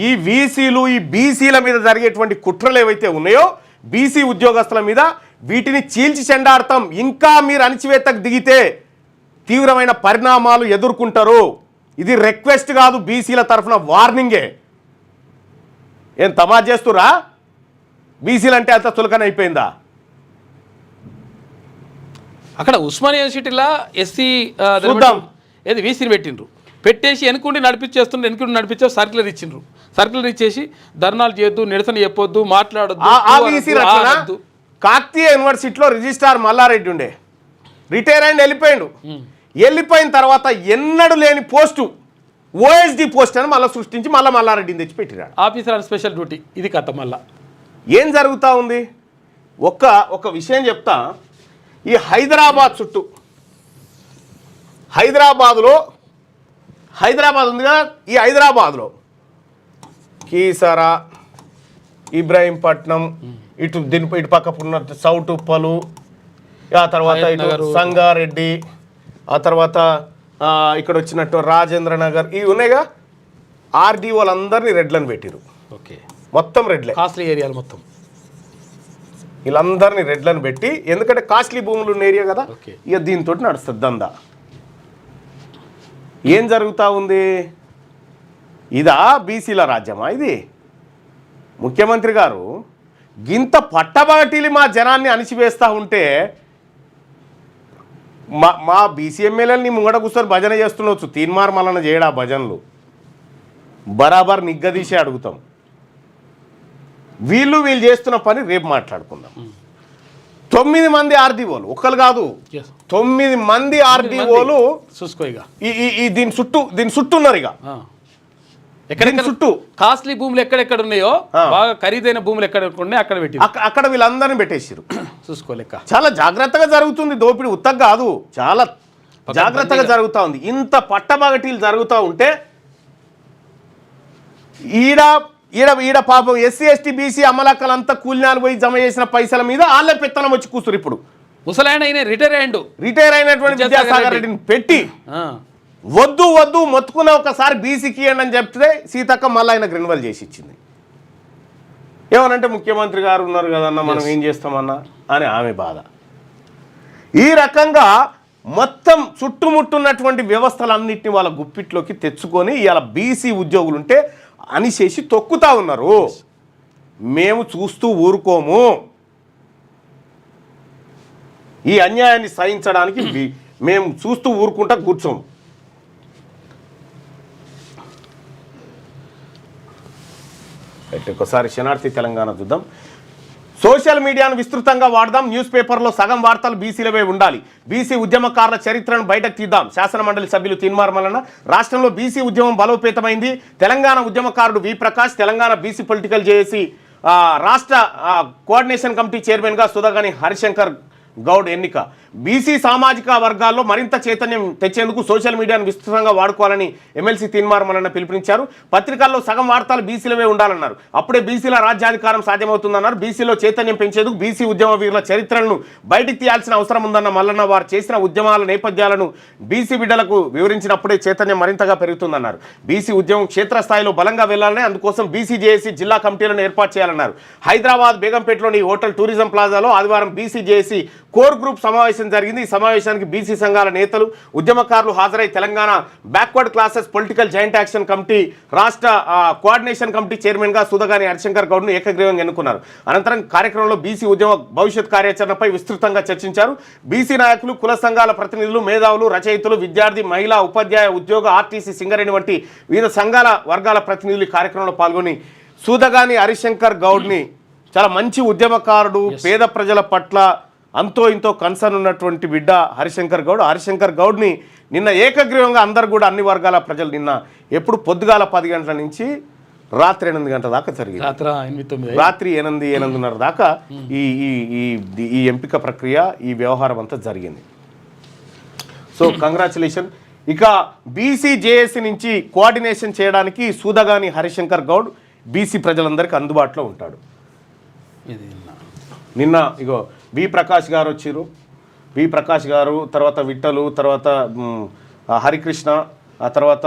ఈ వీసీలు, ఈ బీసీల మీద జరిగేటువంటి కుట్రలు ఏవైతే ఉన్నాయో బీసీ ఉద్యోగస్తుల మీద, వీటిని చీల్చి చెండాడతాం. ఇంకా మీరు అణచివేతకు దిగితే తీవ్రమైన పరిణామాలు ఎదుర్కొంటారు. ఇది రిక్వెస్ట్ కాదు, బీసీల తరఫున వార్నింగే. ఏం తమాజ్ చేస్తురా, బీసీలు అంటే అంత చులకన అయిపోయిందా. అక్కడ ఉస్మానియా యూనివర్సిటీలో ఎస్సీ ఏది వీసీని పెట్టేసి వెనుకుండి నడిపించే సర్క్యులర్ ఇచ్చిండ్రు. సర్క్యులర్ ఇచ్చేసి ధర్నాలు చేయొద్దు, నిరసన చెప్పొద్దు, మాట్లాడొద్దు. కాకతీయ యూనివర్సిటీలో రిజిస్ట్రార్ మల్లారెడ్డి ఉండే, రిటైర్ అయిన వెళ్ళిపోయిన తర్వాత ఎన్నడూ లేని పోస్టు ఓఎస్డి పోస్ట్ అని మళ్ళీ సృష్టించి మల్లారెడ్డిని తెచ్చి పెట్టినాడు. Officer on special duty. ఇది కథ. మళ్ళా ఏం జరుగుతూ ఉంది, ఒక విషయం చెప్తా. ఈ హైదరాబాద్ చుట్టూ, హైదరాబాద్ ఉంది కదా, ఈ హైదరాబాద్లో కీసరా, ఇబ్రాహీంపట్నం, ఇటు పక్క ఉన్న సౌట్ ఉప్పలు, ఆ తర్వాత ఇటు సంగారెడ్డి, ఆ తర్వాత ఇక్కడ వచ్చినట్టు రాజేంద్ర నగర్, ఇవి ఉన్నాయిగా. ఆర్డీఓలందరినీ రెడ్లను పెట్టిరు. మొత్తం రెడ్లే, కాస్ట్లీ ఏరియాలు మొత్తం. వీళ్ళందరినీ రెడ్లను పెట్టి, ఎందుకంటే కాస్ట్లీ భూములు ఉన్న ఏరియా కదా, ఇక దీంతో నడుస్తుంది దందా. ఏం జరుగుతూ ఉంది, ఇదా బీసీల రాజ్యమా ఇది. ముఖ్యమంత్రి గారు గింత పట్టబాటిలి మా జనాన్ని అణిచివేస్తూ ఉంటే మా బీసీ ఎమ్మెల్యేలని ముంగట కూర్చొని భజన చేస్తుండొచ్చు, తీన్మార్ మల్లన చేయడా భజనలు, బరాబర్ నిగ్గదీసే అడుగుతాం. వీళ్ళు చేస్తున్న పని రేపు మాట్లాడుకుందాం. 9 మంది ఆర్డీఓలు, ఒక్కరు కాదు 9 మంది ఆర్డీఓలు దీని చుట్టూ ఉన్నారు. ఇక చుట్టూ కాస్ట్లీ భూములు ఎక్కడెక్కడ ఉన్నాయో, బాగా ఖరీదైన భూములు ఎక్కడ ఉన్నాయి అక్కడ వీళ్ళందరినీ పెట్టేసారు. చూసుకోలేక చాలా జాగ్రత్తగా జరుగుతుంది దోపిడీ, ఉత్తగా కాదు, చాలా జాగ్రత్తగా జరుగుతూ ఉంది. ఇంత పట్టబగటీలు జరుగుతూ ఉంటే ఈడ ఈడ ఈడ పాపం ఎస్సీ ఎస్టీ బీసీ అమలక్కలంతా కూలినాలు పోయి జమ చేసిన పైసల మీద వాళ్ళ పెత్తనం వచ్చి కూర్చురు. ఇప్పుడు ముసలాయన రిటైర్ అయినటువంటి విద్యాసాగర్ రెడ్డిని పెట్టి వద్దు వద్దు మొత్తుకున్న ఒకసారి బీసీకి ఇవ్వండి అని చెప్తే సీతక్క మళ్ళీ ఆయనకు రెన్యువల్ చేసి ఇచ్చింది. ఏమనంటే ముఖ్యమంత్రి గారు ఉన్నారు కదన్నా మనం ఏం చేస్తామన్నా అని ఆమె బాధ. ఈ రకంగా మొత్తం చుట్టుముట్టున్నటువంటి వ్యవస్థలన్నింటినీ వాళ్ళ గుప్పిట్లోకి తెచ్చుకొని ఇవాళ బీసీ ఉద్యోగులు ఉంటే అనిచేసి తొక్కుతా ఉన్నారు. మేము చూస్తూ ఊరుకోము. ఈ అన్యాయాన్ని సహించడానికి మేము చూస్తూ ఊరుకుంటా కూర్చోము. ఒకసారి శనార్థి తెలంగాణ చూద్దాం. సోషల్ మీడియాను విస్తృతంగా వాడదాం. న్యూస్ పేపర్లో సగం వార్తలు బీసీలవే ఉండాలి. బీసీ ఉద్యమకారుల చరిత్రను బయటకు తీద్దాం. శాసనమండలి సభ్యులు తీన్మార్ మల్లన్న. రాష్ట్రంలో బీసీ ఉద్యమం బలోపేతమైంది. తెలంగాణ ఉద్యమకారుడు V Prakash. Telangana B C political J A C రాష్ట్ర కోఆర్డినేషన్ కమిటీ చైర్మన్గా సుధాగాని హరిశంకర్ గౌడ్ ఎన్నిక. బీసీ సామాజిక వర్గాల్లో మరింత చైతన్యం తెచ్చేందుకు సోషల్ మీడియాను విస్తృతంగా వాడుకోవాలని ఎమ్మెల్సీ తీన్మార్ మల్లన్న పిలుపునిచ్చారు. పత్రికల్లో సగం వార్తలు బీసీలవే ఉండాలన్నారు. అప్పుడే బీసీల రాజ్యాధికారం సాధ్యమవుతుందన్నారు. బీసీలో చైతన్యం పెంచేందుకు బీసీ ఉద్యమ వీరుల చరిత్రలను బయటికి తీయాల్సిన అవసరం ఉందన్న మల్లన్న వారు చేసిన ఉద్యమాల నేపథ్యాలను బీసీ బిడ్డలకు వివరించినప్పుడే చైతన్యం మరింతగా పెరుగుతుందన్నారు. బీసీ ఉద్యమం క్షేత్రస్థాయిలో బలంగా వెళ్లాలని, అందుకోసం బీసీ జేఏసీ జిల్లా కమిటీలను ఏర్పాటు చేయాలన్నారు. హైదరాబాద్ బేగంపేటలోని హోటల్ టూరిజం ప్లాజాలో ఆదివారం బీసీ జేఏసీ కోర్ గ్రూప్ సమావేశం జరిగింది. ఈ సమావేశానికి బీసీ సంఘాల నేతలు, ఉద్యమకారులు హాజరై Telangana backward classes political joint action committee రాష్ట్ర కోఆర్డినేషన్ కమిటీ చైర్మన్గా సుధాగాని హరిశంకర్ గౌడ్ను ఏకగ్రీవంగా ఎన్నుకున్నారు. అనంతరం కార్యక్రమంలో బీసీ ఉద్యమ భవిష్యత్ కార్యాచరణపై విస్తృతంగా చర్చించారు. బీసీ నాయకులు, కుల సంఘాల ప్రతినిధులు, మేధావులు, రచయితలు, విద్యార్థి, మహిళా, ఉపాధ్యాయ, ఉద్యోగ, ఆర్టీసీ, సింగరేణి వంటి వివిధ సంఘాల వర్గాల ప్రతినిధులు కార్యక్రమంలో పాల్గొని సుధాగాని హరిశంకర్ గౌడ్ని చాలా మంచి ఉద్యమకారుడు, పేద ప్రజల పట్ల అంతో ఇంతో కన్సర్న్ ఉన్నటువంటి బిడ్డ హరిశంకర్ గౌడ్ని నిన్న ఏకగ్రీవంగా అందరు కూడా అన్ని వర్గాల ప్రజలు నిన్న ఎప్పుడు పొద్దుగాల 10 గంటల నుంచి రాత్రి 8 గంటల దాకా జరిగింది. రాత్రి 8:30 దాకా ఈ ఎంపిక ప్రక్రియ, ఈ వ్యవహారం అంతా జరిగింది. So congratulation. ఇక బీసీ జేఏసీ నుంచి కోఆర్డినేషన్ చేయడానికి సుధాగాని హరిశంకర్ గౌడ్ బీసీ ప్రజలందరికీ అందుబాటులో ఉంటాడు. నిన్న ఇగో వి ప్రకాష్ గారు వచ్చారు. వి ప్రకాష్ గారు, తర్వాత విట్టలు, తర్వాత హరికృష్ణ, ఆ తర్వాత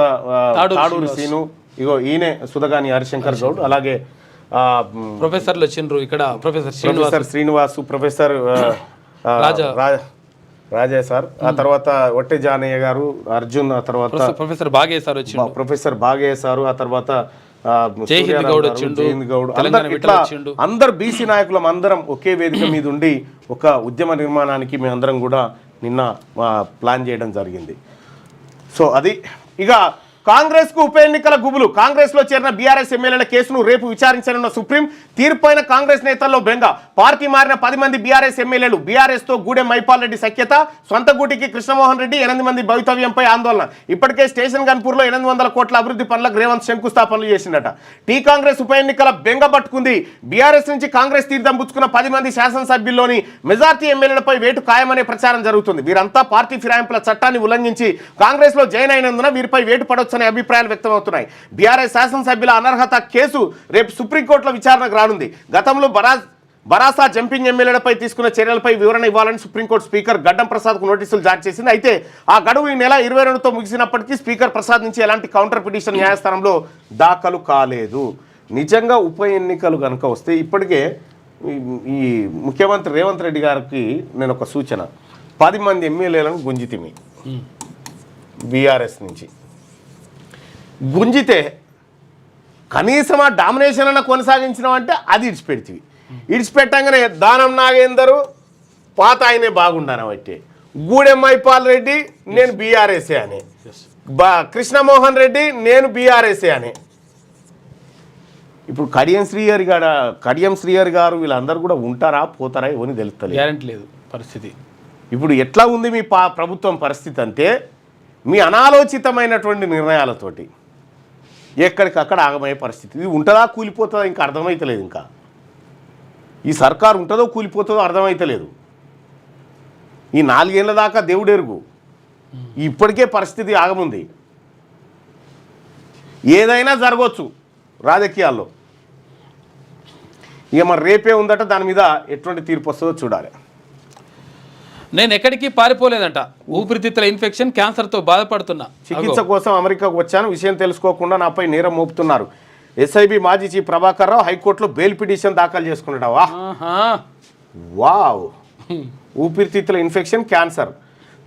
తాడూరు సీను, ఇగో ఈయనే సుధాగాని హరిశంకర్ గౌడ్. అలాగే ప్రొఫెసర్లు వచ్చిండ్రు ఇక్కడ, ప్రొఫెసర్ శ్రీనివాసు, ప్రొఫెసర్ రాజా సార్, ఆ తర్వాత ఒట్టె జానయ్య గారు, అర్జున్, ఆ తర్వాత ప్రొఫెసర్ బాగయ్య సార్ వచ్చి, ప్రొఫెసర్ బాగయ్య సారు, ఆ తర్వాత అందరు బీసీ నాయకులం అందరం ఒకే వేదిక మీద ఉండి ఒక ఉద్యమ నిర్మాణానికి మేమందరం కూడా నిన్న ప్లాన్ చేయడం జరిగింది. సో అది. ఇక కాంగ్రెస్ కు ఉప ఎన్నికల గుబులు. కాంగ్రెస్ లో చేరిన బీఆర్ఎస్ ఎమ్మెల్యేల కేసును రేపు విచారించనున్న సుప్రీం. తీర్పైన కాంగ్రెస్ నేతల్లో బెంగ. పార్టీ మారిన 10 మంది బీఆర్ఎస్ ఎమ్మెల్యేలు. బీఆర్ఎస్ తో గూడెం మైపాల్ రెడ్డి సఖ్యత. సొంత గూటికి కృష్ణమోహన్ రెడ్డి. 8 మంది భవితవ్యంపై ఆందోళన. ఇప్పటికే స్టేషన్ గన్పూర్ లో 800 కోట్ల అభివృద్ధి పనులకు రేవంత్ శంకుస్థాపనలు చేసిందట. టీ కాంగ్రెస్ ఉప ఎన్నికల బెంగ పట్టుకుంది. బీఆర్ఎస్ నుంచి కాంగ్రెస్ తీర్థం పుచ్చుకున్న 10 మంది శాసనసభ్యుల్లోని మెజార్టీ ఎమ్మెల్యేలపై వేటు ఖాయమనే ప్రచారం జరుగుతుంది. వీరంతా పార్టీ ఫిరాయింపుల చట్టాన్ని ఉల్లంఘించి కాంగ్రెస్ లో జాయిన్ అయినందున వీరిపై వేటు పడవచ్చు అభిప్రాయాలు వ్యక్తమవుతున్నాయి. బీఆర్ఎస్ శాసనసభ్యుల అనర్హత కేసు రేపు సుప్రీంకోర్టులో విచారణకు రానుంది. గతంలో బరాసా జంపింగ్ ఎమ్మెల్యేలపై తీసుకున్న చర్యలపై వివరణ ఇవ్వాలని సుప్రీంకోర్టు స్పీకర్ గడ్డం ప్రసాద్కు నోటీసులు జారీ చేసింది. అయితే ఆ గడువు ఈ నెల 22తో ముగిసినప్పటికీ స్పీకర్ ప్రసాద్ నుంచి ఎలాంటి కౌంటర్ పిటిషన్ న్యాయస్థానంలో దాఖలు కాలేదు. నిజంగా ఉప ఎన్నికలు కనుక వస్తే ఇప్పటికే ఈ ముఖ్యమంత్రి రేవంత్ రెడ్డి గారికి నేను ఒక సూచన, 10 మంది ఎమ్మెల్యేలను గుంజితిమి బీఆర్ఎస్ నుంచి. గుంజితే కనీసం ఆ డామినేషన్ అన్న కొనసాగించడం అంటే అది ఇడిచిపెడితివి. ఇడిచిపెట్టంగానే దానం నాగేందరు పాత ఆయనే బాగుండానబట్టే, గూడెం మైపాల్ రెడ్డి నేను బీఆర్ఎస్ఏ అని, కృష్ణమోహన్ రెడ్డి నేను బీఆర్ఎస్ఏ అని. ఇప్పుడు కడియం శ్రీహరి గారు వీళ్ళందరూ కూడా ఉంటారా పోతారా ఎవరిని తెలుస్తలేదు, గ్యారెంటీ లేదు పరిస్థితి. ఇప్పుడు ఎట్లా ఉంది మీ ప్రభుత్వం పరిస్థితి అంటే, మీ అనాలోచితమైనటువంటి నిర్ణయాలతోటి ఎక్కడికక్కడ ఆగమయ్యే పరిస్థితి. ఇది ఉంటుందా కూలిపోతుందా ఇంకా అర్థమైతలేదు. ఇంకా ఈ సర్కారు ఉంటుందో కూలిపోతుందో అర్థమైతలేదు. ఈ 4 ఏళ్ళ దాకా దేవుడెరుగు. ఇప్పటికే పరిస్థితి ఆగముంది. ఏదైనా జరగవచ్చు రాజకీయాల్లో. ఇక మరి రేపే ఉందట, దాని మీద ఎటువంటి తీర్పు వస్తుందో చూడాలి. నేను ఎక్కడికి పారిపోలేదంట, ఊపిరితిత్తుల ఇన్ఫెక్షన్, క్యాన్సర్తో బాధపడుతున్నా, చికిత్స కోసం అమెరికాకు వచ్చాను, విషయం తెలుసుకోకుండా నాపై నేరం మోపుతున్నారు. ఎస్ఐబి మాజీ చీఫ్ ప్రభాకర్ రావు హైకోర్టులో బెయిల్ పిటిషన్ దాఖలు చేసుకున్నాడు. వావ్, ఊపిరితిత్తుల ఇన్ఫెక్షన్, క్యాన్సర్.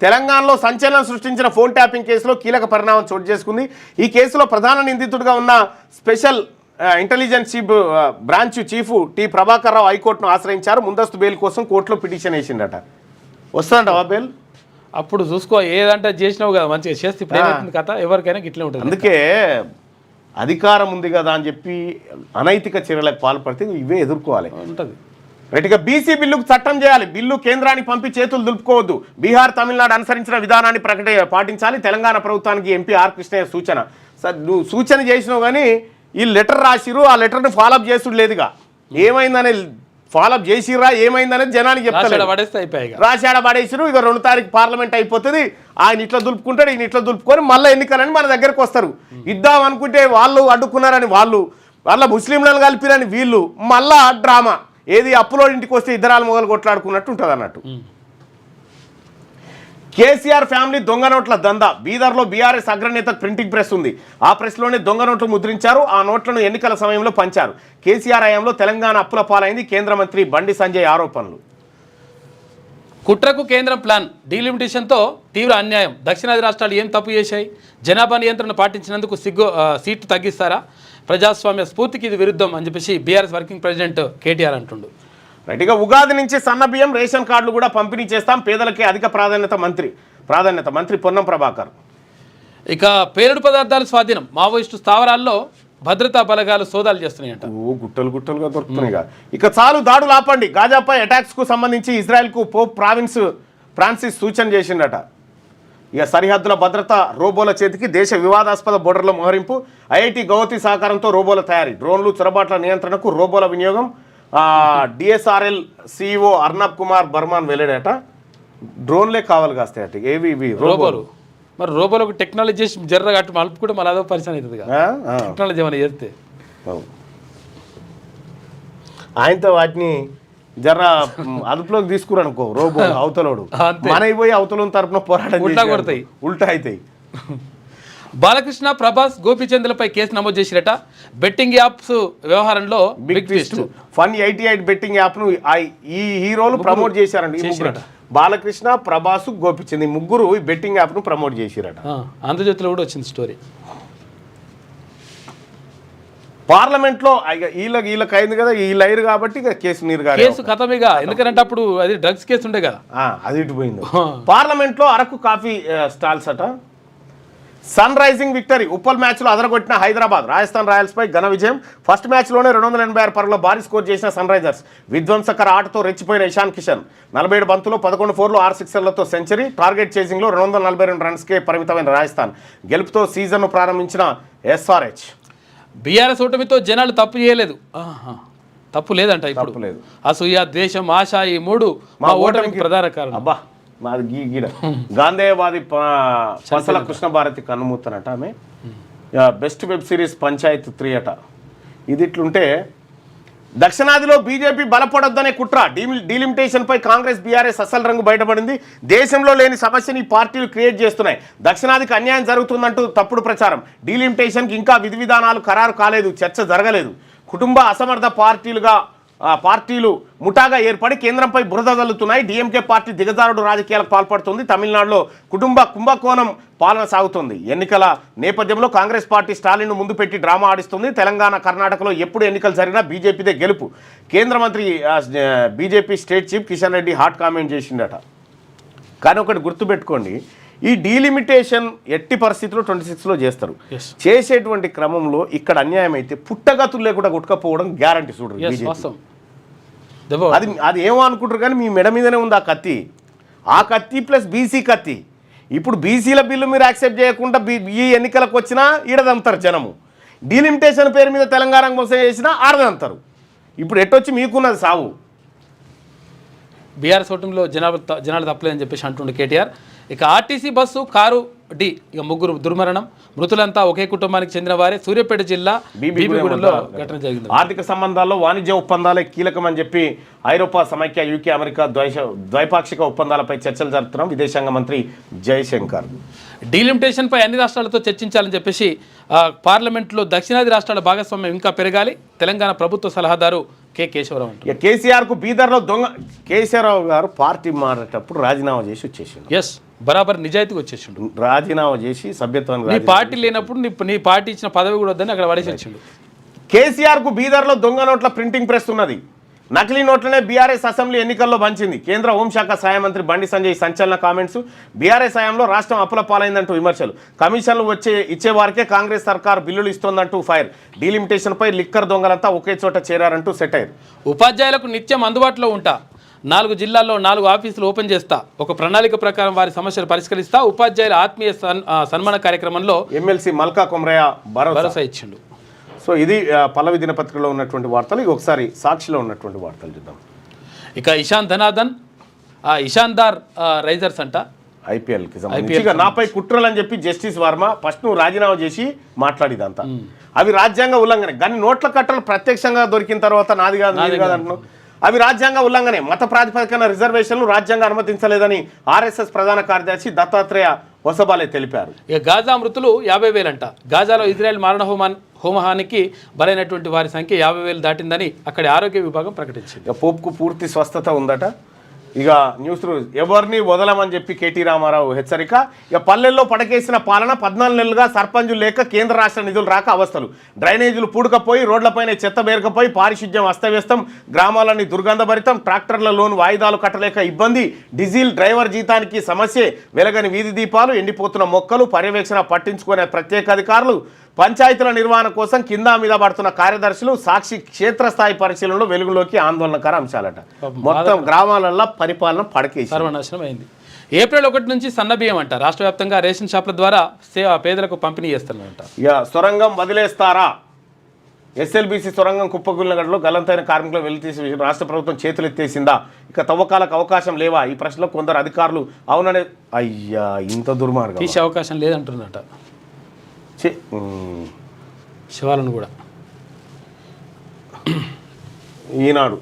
తెలంగాణలో సంచలనం సృష్టించిన ఫోన్ ట్యాపింగ్ కేసులో కీలక పరిణామం చోటు చేసుకుంది. ఈ కేసులో ప్రధాన నిందితుడిగా ఉన్న special intelligence branch chief T Prabhakar Rao హైకోర్టును ఆశ్రయించారు. ముందస్తు బెయిల్ కోసం కోర్టులో పిటిషన్ వేసిండట. వస్తుందంట బెయిల్. అప్పుడు చూసుకో, ఏదంటే చేసినావు కదా మంచిగా చేస్తే కథ ఎవరికైనా గిట్లే ఉంటుంది. అందుకే అధికారం ఉంది కదా అని చెప్పి అనైతిక చర్యలకు పాల్పడితే ఇవే ఎదుర్కోవాలి ఉంటుంది. రైట్గా బీసీ బిల్లుకు చట్టం చేయాలి. బిల్లు కేంద్రానికి పంపి చేతులు దులుపుకోవద్దు. బీహార్, తమిళనాడు అనుసరించిన విధానాన్ని పాటించాలి. తెలంగాణ ప్రభుత్వానికి ఎంపీ ఆర్ కృష్ణయ్య సూచన. సార్ నువ్వు సూచన చేసినావు కానీ ఈ లెటర్ రాసిరు, ఆ లెటర్ని ఫాలోఅప్ చేసుడు లేదుగా. ఏమైందనే ఫాలోఅప్ చేసిర్రా, ఏమైందనేది జనానికి చెప్తారు. రాశాడ పడేసిరు. ఇక 2 తారీఖు పార్లమెంట్ అయిపోతుంది. ఆయన ఇట్లా దులుపుకుంటాడు, ఈయన ఇట్లా దులుపుకొని మళ్ళీ ఎన్నికలని మన దగ్గరకు వస్తారు. ఇద్దాం అనుకుంటే వాళ్ళు అడ్డుకున్నారని వాళ్ళు, వాళ్ళ ముస్లింలను కలిపిరని వీళ్ళు, మళ్ళా డ్రామా. ఏది అప్పులో ఇంటికి వస్తే ఇద్దరాలు మొగలు కొట్లాడుకున్నట్టు ఉంటుంది అన్నట్టు. కేసీఆర్ ఫ్యామిలీ దొంగ నోట్ల దందా. బీదర్లో బీఆర్ఎస్ అగ్రనేత ప్రింటింగ్ ప్రెస్ ఉంది. ఆ ప్రెస్లోనే దొంగ నోట్లు ముద్రించారు. ఆ నోట్లను ఎన్నికల సమయంలో పంచారు. కేసీఆర్ హయాంలో తెలంగాణ అప్పుల పాలైంది. కేంద్ర మంత్రి బండి సంజయ్ ఆరోపణలు. కుట్రకు కేంద్రం ప్లాన్. డీలిమిటేషన్తో తీవ్ర అన్యాయం. దక్షిణాది రాష్ట్రాలు ఏం తప్పు చేశాయి? జనాభా నియంత్రణ పాటించినందుకు సీట్లు తగ్గిస్తారా? ప్రజాస్వామ్య స్ఫూర్తికి ఇది విరుద్ధం అని చెప్పేసి బీఆర్ఎస్ వర్కింగ్ ప్రెసిడెంట్ కేటీఆర్ అంటుండు. రైట్గా ఉగాది నుంచి సన్న బియ్యం, రేషన్ కార్డులు కూడా పంపిణీ చేస్తాం. పేదలకే అధిక ప్రాధాన్యత మంత్రి పొన్నం ప్రభాకర్. ఇక పేలుడు పదార్థాలు స్వాధీనం. మావోయిస్టు స్థావరాల్లో భద్రతా బలగాలు సోదాలు చేస్తున్నాయంట. గుట్టలుగా దొరుకుతున్నాయి. ఇక చాలు దాడులు ఆపండి. గాజాపై అటాక్స్కు సంబంధించి ఇజ్రాయెల్కు పోప్ ఫ్రాన్సిస్ సూచన చేసిండట. ఇక సరిహద్దుల భద్రత రోబోల చేతికి. దేశ వివాదాస్పద బోర్డర్ల మోహరింపు. ఐఐటి గౌహతి సహకారంతో రోబోల తయారీ. డ్రోన్లు, చొరబాట్ల నియంత్రణకు రోబోల వినియోగం. డిఎస్ఆర్ఎల్ సిఇఓ అర్నబ్ కుమార్ బర్మాన్ వెల్లడట. డ్రోన్లే కావాలి కాస్తాయట. ఏవి రోబోలు. మరి రోబోలకు టెక్నాలజీ చేసి జర్ర కట్టు మలుపు కూడా మళ్ళీ అదో పరిచయం అవుతుంది కదా టెక్నాలజీ ఏమైనా చేస్తే. ఆయనతో వాటిని జర్ర అదుపులోకి తీసుకురనుకో రోబో అవతలోడు మన పోయి అవతల తరపున పోరాటం కొడతాయి, ఉల్టా అవుతాయి. బాలకృష్ణ, ప్రభాస్, గోపీచంద్లపై కేసు నమోదు చేసిరట. బెట్టింగ్ యాప్స్ వ్యవహారంలో బిగ్ ట్విస్ట్. ఫన్ 88 బెట్టింగ్ యాప్ను ఈ హీరోలు ప్రమోట్ చేశారండి. బాలకృష్ణ, ప్రభాస్, గోపీచంద్ ఈ ముగ్గురు ఈ బెట్టింగ్ యాప్ను ప్రమోట్ చేసిరట. ఆంధ్రజ్యోతిలో కూడా వచ్చింది స్టోరీ. పార్లమెంట్లో వీళ్ళకి అయింది కదా, వీళ్ళు అయ్యారు కాబట్టి ఇక కేసు కేసు ఖతమేగా. ఎందుకంటే అప్పుడు అది డ్రగ్స్ కేసు ఉండే కదా, అది ఇటు పోయింది. పార్లమెంట్లో అరకు కాఫీ స్టాల్స్ అట. Sun rising victory. ఉప్పల్ మ్యాచ్లో అదరగొట్టిన హైదరాబాద్. రాజస్థాన్ రాయల్స్పై ఘన విజయం. ఫస్ట్ మ్యాచ్లోనే 286 పరుగుల భారీ స్కోర్ చేసిన సన్ రైజర్స్. విధ్వంసకర ఆటతో రెచ్చిపోయిన ఇషాన్ కిషన్ 47 బంతులు 11 4లు 6 సిక్సర్లతో సెంచరీ. టార్గెట్ చేసింగ్లో 242 రన్స్కే పరిమితమైన రాజస్థాన్. గెలుపుతో సీజన్ను ప్రారంభించిన ఎస్ఆర్హెచ్. బీఆర్ఎస్ ఓటమితో జనాలు తప్పు చేయలేదు. తప్పు లేదంట. ఇప్పుడు లేదు. అసూయ, ద్వేషం, ఆశ ఈ 3 మా ఓటమికి ప్రధాన కారణం. అబ్బా మాది గీడ గాంధేయవాది పసల కృష్ణభారతి కన్నుమూతనట. ఆమె బెస్ట్ వెబ్ సిరీస్ పంచాయత్ 3 అట. ఇది ఇట్లుంటే దక్షిణాదిలో బీజేపీ బలపడొద్దనే కుట్ర. డీలిమిటేషన్పై కాంగ్రెస్, బీఆర్ఎస్ అసలు రంగు బయటపడింది. దేశంలో లేని సమస్యని పార్టీలు క్రియేట్ చేస్తున్నాయి. దక్షిణాదికి అన్యాయం జరుగుతుందంటూ తప్పుడు ప్రచారం. డీలిమిటేషన్కి ఇంకా విధి విధానాలు ఖరారు కాలేదు, చర్చ జరగలేదు. కుటుంబ అసమర్థ పార్టీలు ముఠాగా ఏర్పడి కేంద్రంపై బురద జల్లుతున్నాయి. డీఎంకే పార్టీ దిగజారుడు రాజకీయాలకు పాల్పడుతుంది. తమిళనాడులో కుంభకోణం పాలన సాగుతుంది. ఎన్నికల నేపథ్యంలో కాంగ్రెస్ పార్టీ స్టాలిన్ను ముందు పెట్టి డ్రామా ఆడిస్తుంది. తెలంగాణ, కర్ణాటకలో ఎప్పుడు ఎన్నికలు జరిగినా బీజేపీదే గెలుపు. కేంద్ర మంత్రి B J P state chief Kishan Reddy hot comment చేసిండట. కానీ ఒకటి గుర్తుపెట్టుకోండి, ఈ డీలిమిటేషన్ ఎట్టి పరిస్థితుల్లో 26లో చేస్తారు. చేసేటువంటి క్రమంలో ఇక్కడ అన్యాయం అయితే పుట్టగతులు లేకుండా కొట్టుకపోవడం గ్యారంటీ. చూడరు అది ఏమో అనుకుంటారు కానీ మీ మెడ మీదనే ఉంది ఆ కత్తి. ఆ కత్తి ప్లస్ బీసీ కత్తి. ఇప్పుడు బీసీల బిల్లు మీరు యాక్సెప్ట్ చేయకుండా ఈ ఎన్నికలకు వచ్చినా ఈడదంతారు జనము. డీలిమిటేషన్ పేరు మీద తెలంగాణకు మోసం చేసినా ఆడదంతారు. ఇప్పుడు ఎట్టొచ్చి మీకున్నది సావు. బీఆర్ఎస్ ఓటమిలో జనాలు తప్పలేదని చెప్పేసి అంటుండే కేటీఆర్. ఇక ఆర్టీసీ బస్సు కారు డి ఇక ముగ్గురు దుర్మరణం. మృతులంతా ఒకే కుటుంబానికి చెందిన వారే. సూర్యాపేట జిల్లా బీబీగూడెంలో ఘటన జరిగింది. ఆర్థిక సంబంధాల్లో వాణిజ్య ఒప్పందాలే కీలకమని చెప్పి ఐరోపా, సమైక్య, యూకే, అమెరికా ద్వైపాక్షిక ఒప్పందాలపై చర్చలు జరుపుతున్నాం విదేశాంగ మంత్రి జయశంకర్. డీలిమిటేషన్పై అన్ని రాష్ట్రాలతో చర్చించాలని చెప్పేసి పార్లమెంట్లో దక్షిణాది రాష్ట్రాల భాగస్వామ్యం ఇంకా పెరగాలి. తెలంగాణ ప్రభుత్వ సలహాదారు కె కేశవరావు అంటారు. కేసీఆర్కు బీదర్లో దొంగ. కేసీఆర్ గారు పార్టీ మారేటప్పుడు రాజీనామా చేసి వచ్చేసిండు. ఎస్, బరాబర్ నిజాయితీగా వచ్చేసిండు. రాజీనామా చేసి సభ్యత్వాన్ని నీ పార్టీ లేనప్పుడు నీ పార్టీ ఇచ్చిన పదవి కూడా వద్దని అక్కడ పడేసి వచ్చిండు. కేసీఆర్కు బీదర్లో దొంగ నోట్ల ప్రింటింగ్ ప్రెస్ ఉన్నది. నకిలీ నోట్లనే బీఆర్ఎస్ అసెంబ్లీ ఎన్నికల్లో పంచింది. కేంద్ర హోంశాఖ సహాయ మంత్రి బండి సంజయ్ సంచలన కామెంట్స్. బీఆర్ఎస్ హయాంలో రాష్ట్రం అప్పుల పాలైందంటూ విమర్శలు. కమిషన్లు ఇచ్చేవారికే కాంగ్రెస్ సర్కార్ బిల్లులు ఇస్తోందంటూ ఫైర్. డీలిమిటేషన్పై లిక్కర్ దొంగలంతా ఒకే చోట చేరారంటూ సెటైర్. ఉపాధ్యాయులకు నిత్యం అందుబాటులో ఉంటా. 4 జిల్లాల్లో 4 ఆఫీసులు ఓపెన్ చేస్తా. ఒక ప్రణాళిక ప్రకారం వారి సమస్యలు పరిష్కరిస్తా. ఉపాధ్యాయుల ఆత్మీయ సన్మాన కార్యక్రమంలో ఎమ్మెల్సీ మల్కా కొమరయ్య భరోసా ఇచ్చిండు. సో ఇది పల్లవి దినపత్రికలో ఉన్నటువంటి వార్తలు. ఇక ఒకసారి సాక్షిలో ఉన్నటువంటి వార్తలు చూద్దాం. ఇక ఇషాన్ ధనాథన్, ఇషాన్దార్ రైజర్స్ అంట ఐపీఎల్కి సంబంధించి నాపై కుట్రలు అని చెప్పి జస్టిస్ వర్మ ఫస్ట్ నువ్వు రాజీనామా చేసి మాట్లాడిదంతా అవి రాజ్యాంగ ఉల్లంఘనే. కానీ నోట్ల కట్టలు ప్రత్యక్షంగా దొరికిన తర్వాత నాది కాదు అంటున్నావు. అవి రాజ్యాంగ ఉల్లంఘనే. మత ప్రాతిపదికన రిజర్వేషన్లు రాజ్యాంగం అనుమతించలేదని ఆర్ఎస్ఎస్ ప్రధాన కార్యదర్శి దత్తాత్రేయ వసబాలే తెలిపారు. ఇక గాజా మృతులు 50,000 అంట. గాజాలో ఇజ్రాయెల్ మారణ హోమానికి బలైనటువంటి వారి సంఖ్య 50,000 దాటిందని అక్కడి ఆరోగ్య విభాగం ప్రకటించింది. ఇక పోప్కు పూర్తి స్వస్థత ఉందట. ఇక న్యూస్ ఎవరిని వదలమని చెప్పి కేటీ రామారావు హెచ్చరిక. ఇక పల్లెల్లో పడకేసిన పాలన 14 నెలలుగా సర్పంచులు లేక కేంద్ర రాష్ట్ర నిధులు రాక అవస్థలు. డ్రైనేజీలు పూడకపోయి రోడ్లపైన చెత్త బేరకపోయి పారిశుద్ధ్యం అస్తవ్యస్తం. గ్రామాలన్నీ దుర్గంధభరితం. ట్రాక్టర్ల లోన్ వాయిదాలు కట్టలేక ఇబ్బంది. డీజిల్ డ్రైవర్ జీతానికి సమస్యే. వెలగని వీధి దీపాలు, ఎండిపోతున్న మొక్కలు, పర్యవేక్షణ పట్టించుకునే ప్రత్యేక అధికారులు, పంచాయతీల నిర్వహణ కోసం కింద మీద పడుతున్న కార్యదర్శులు. సాక్షి క్షేత్రస్థాయి పరిశీలనలో వెలుగులోకి ఆందోళనకర అంశాలట. మొత్తం గ్రామాలలో పరిపాలన పడకేసి సర్వనాశనం అయింది. ఏప్రిల్ 1 నుంచి సన్నబియ్యం అంట. రాష్ట్ర వ్యాప్తంగా రేషన్ షాపుల ద్వారా పేదలకు పంపిణీ చేస్తున్నారంట. ఇక సొరంగం వదిలేస్తారా? ఎస్ఎల్బీసీ సొరంగం కుప్పకూలినగడలో గల్లంతైన కార్మికులు వెలితీసే విషయం రాష్ట్ర ప్రభుత్వం చేతులు ఎత్తేసిందా? ఇక తవ్వకాలకు అవకాశం లేవా? ఈ ప్రశ్నలో కొందరు అధికారులు అవుననే అయ్యా ఇంత దుర్మార్గం తీసే అవకాశం లేదంటున్నట. శివాలను కూడా ఈనాడు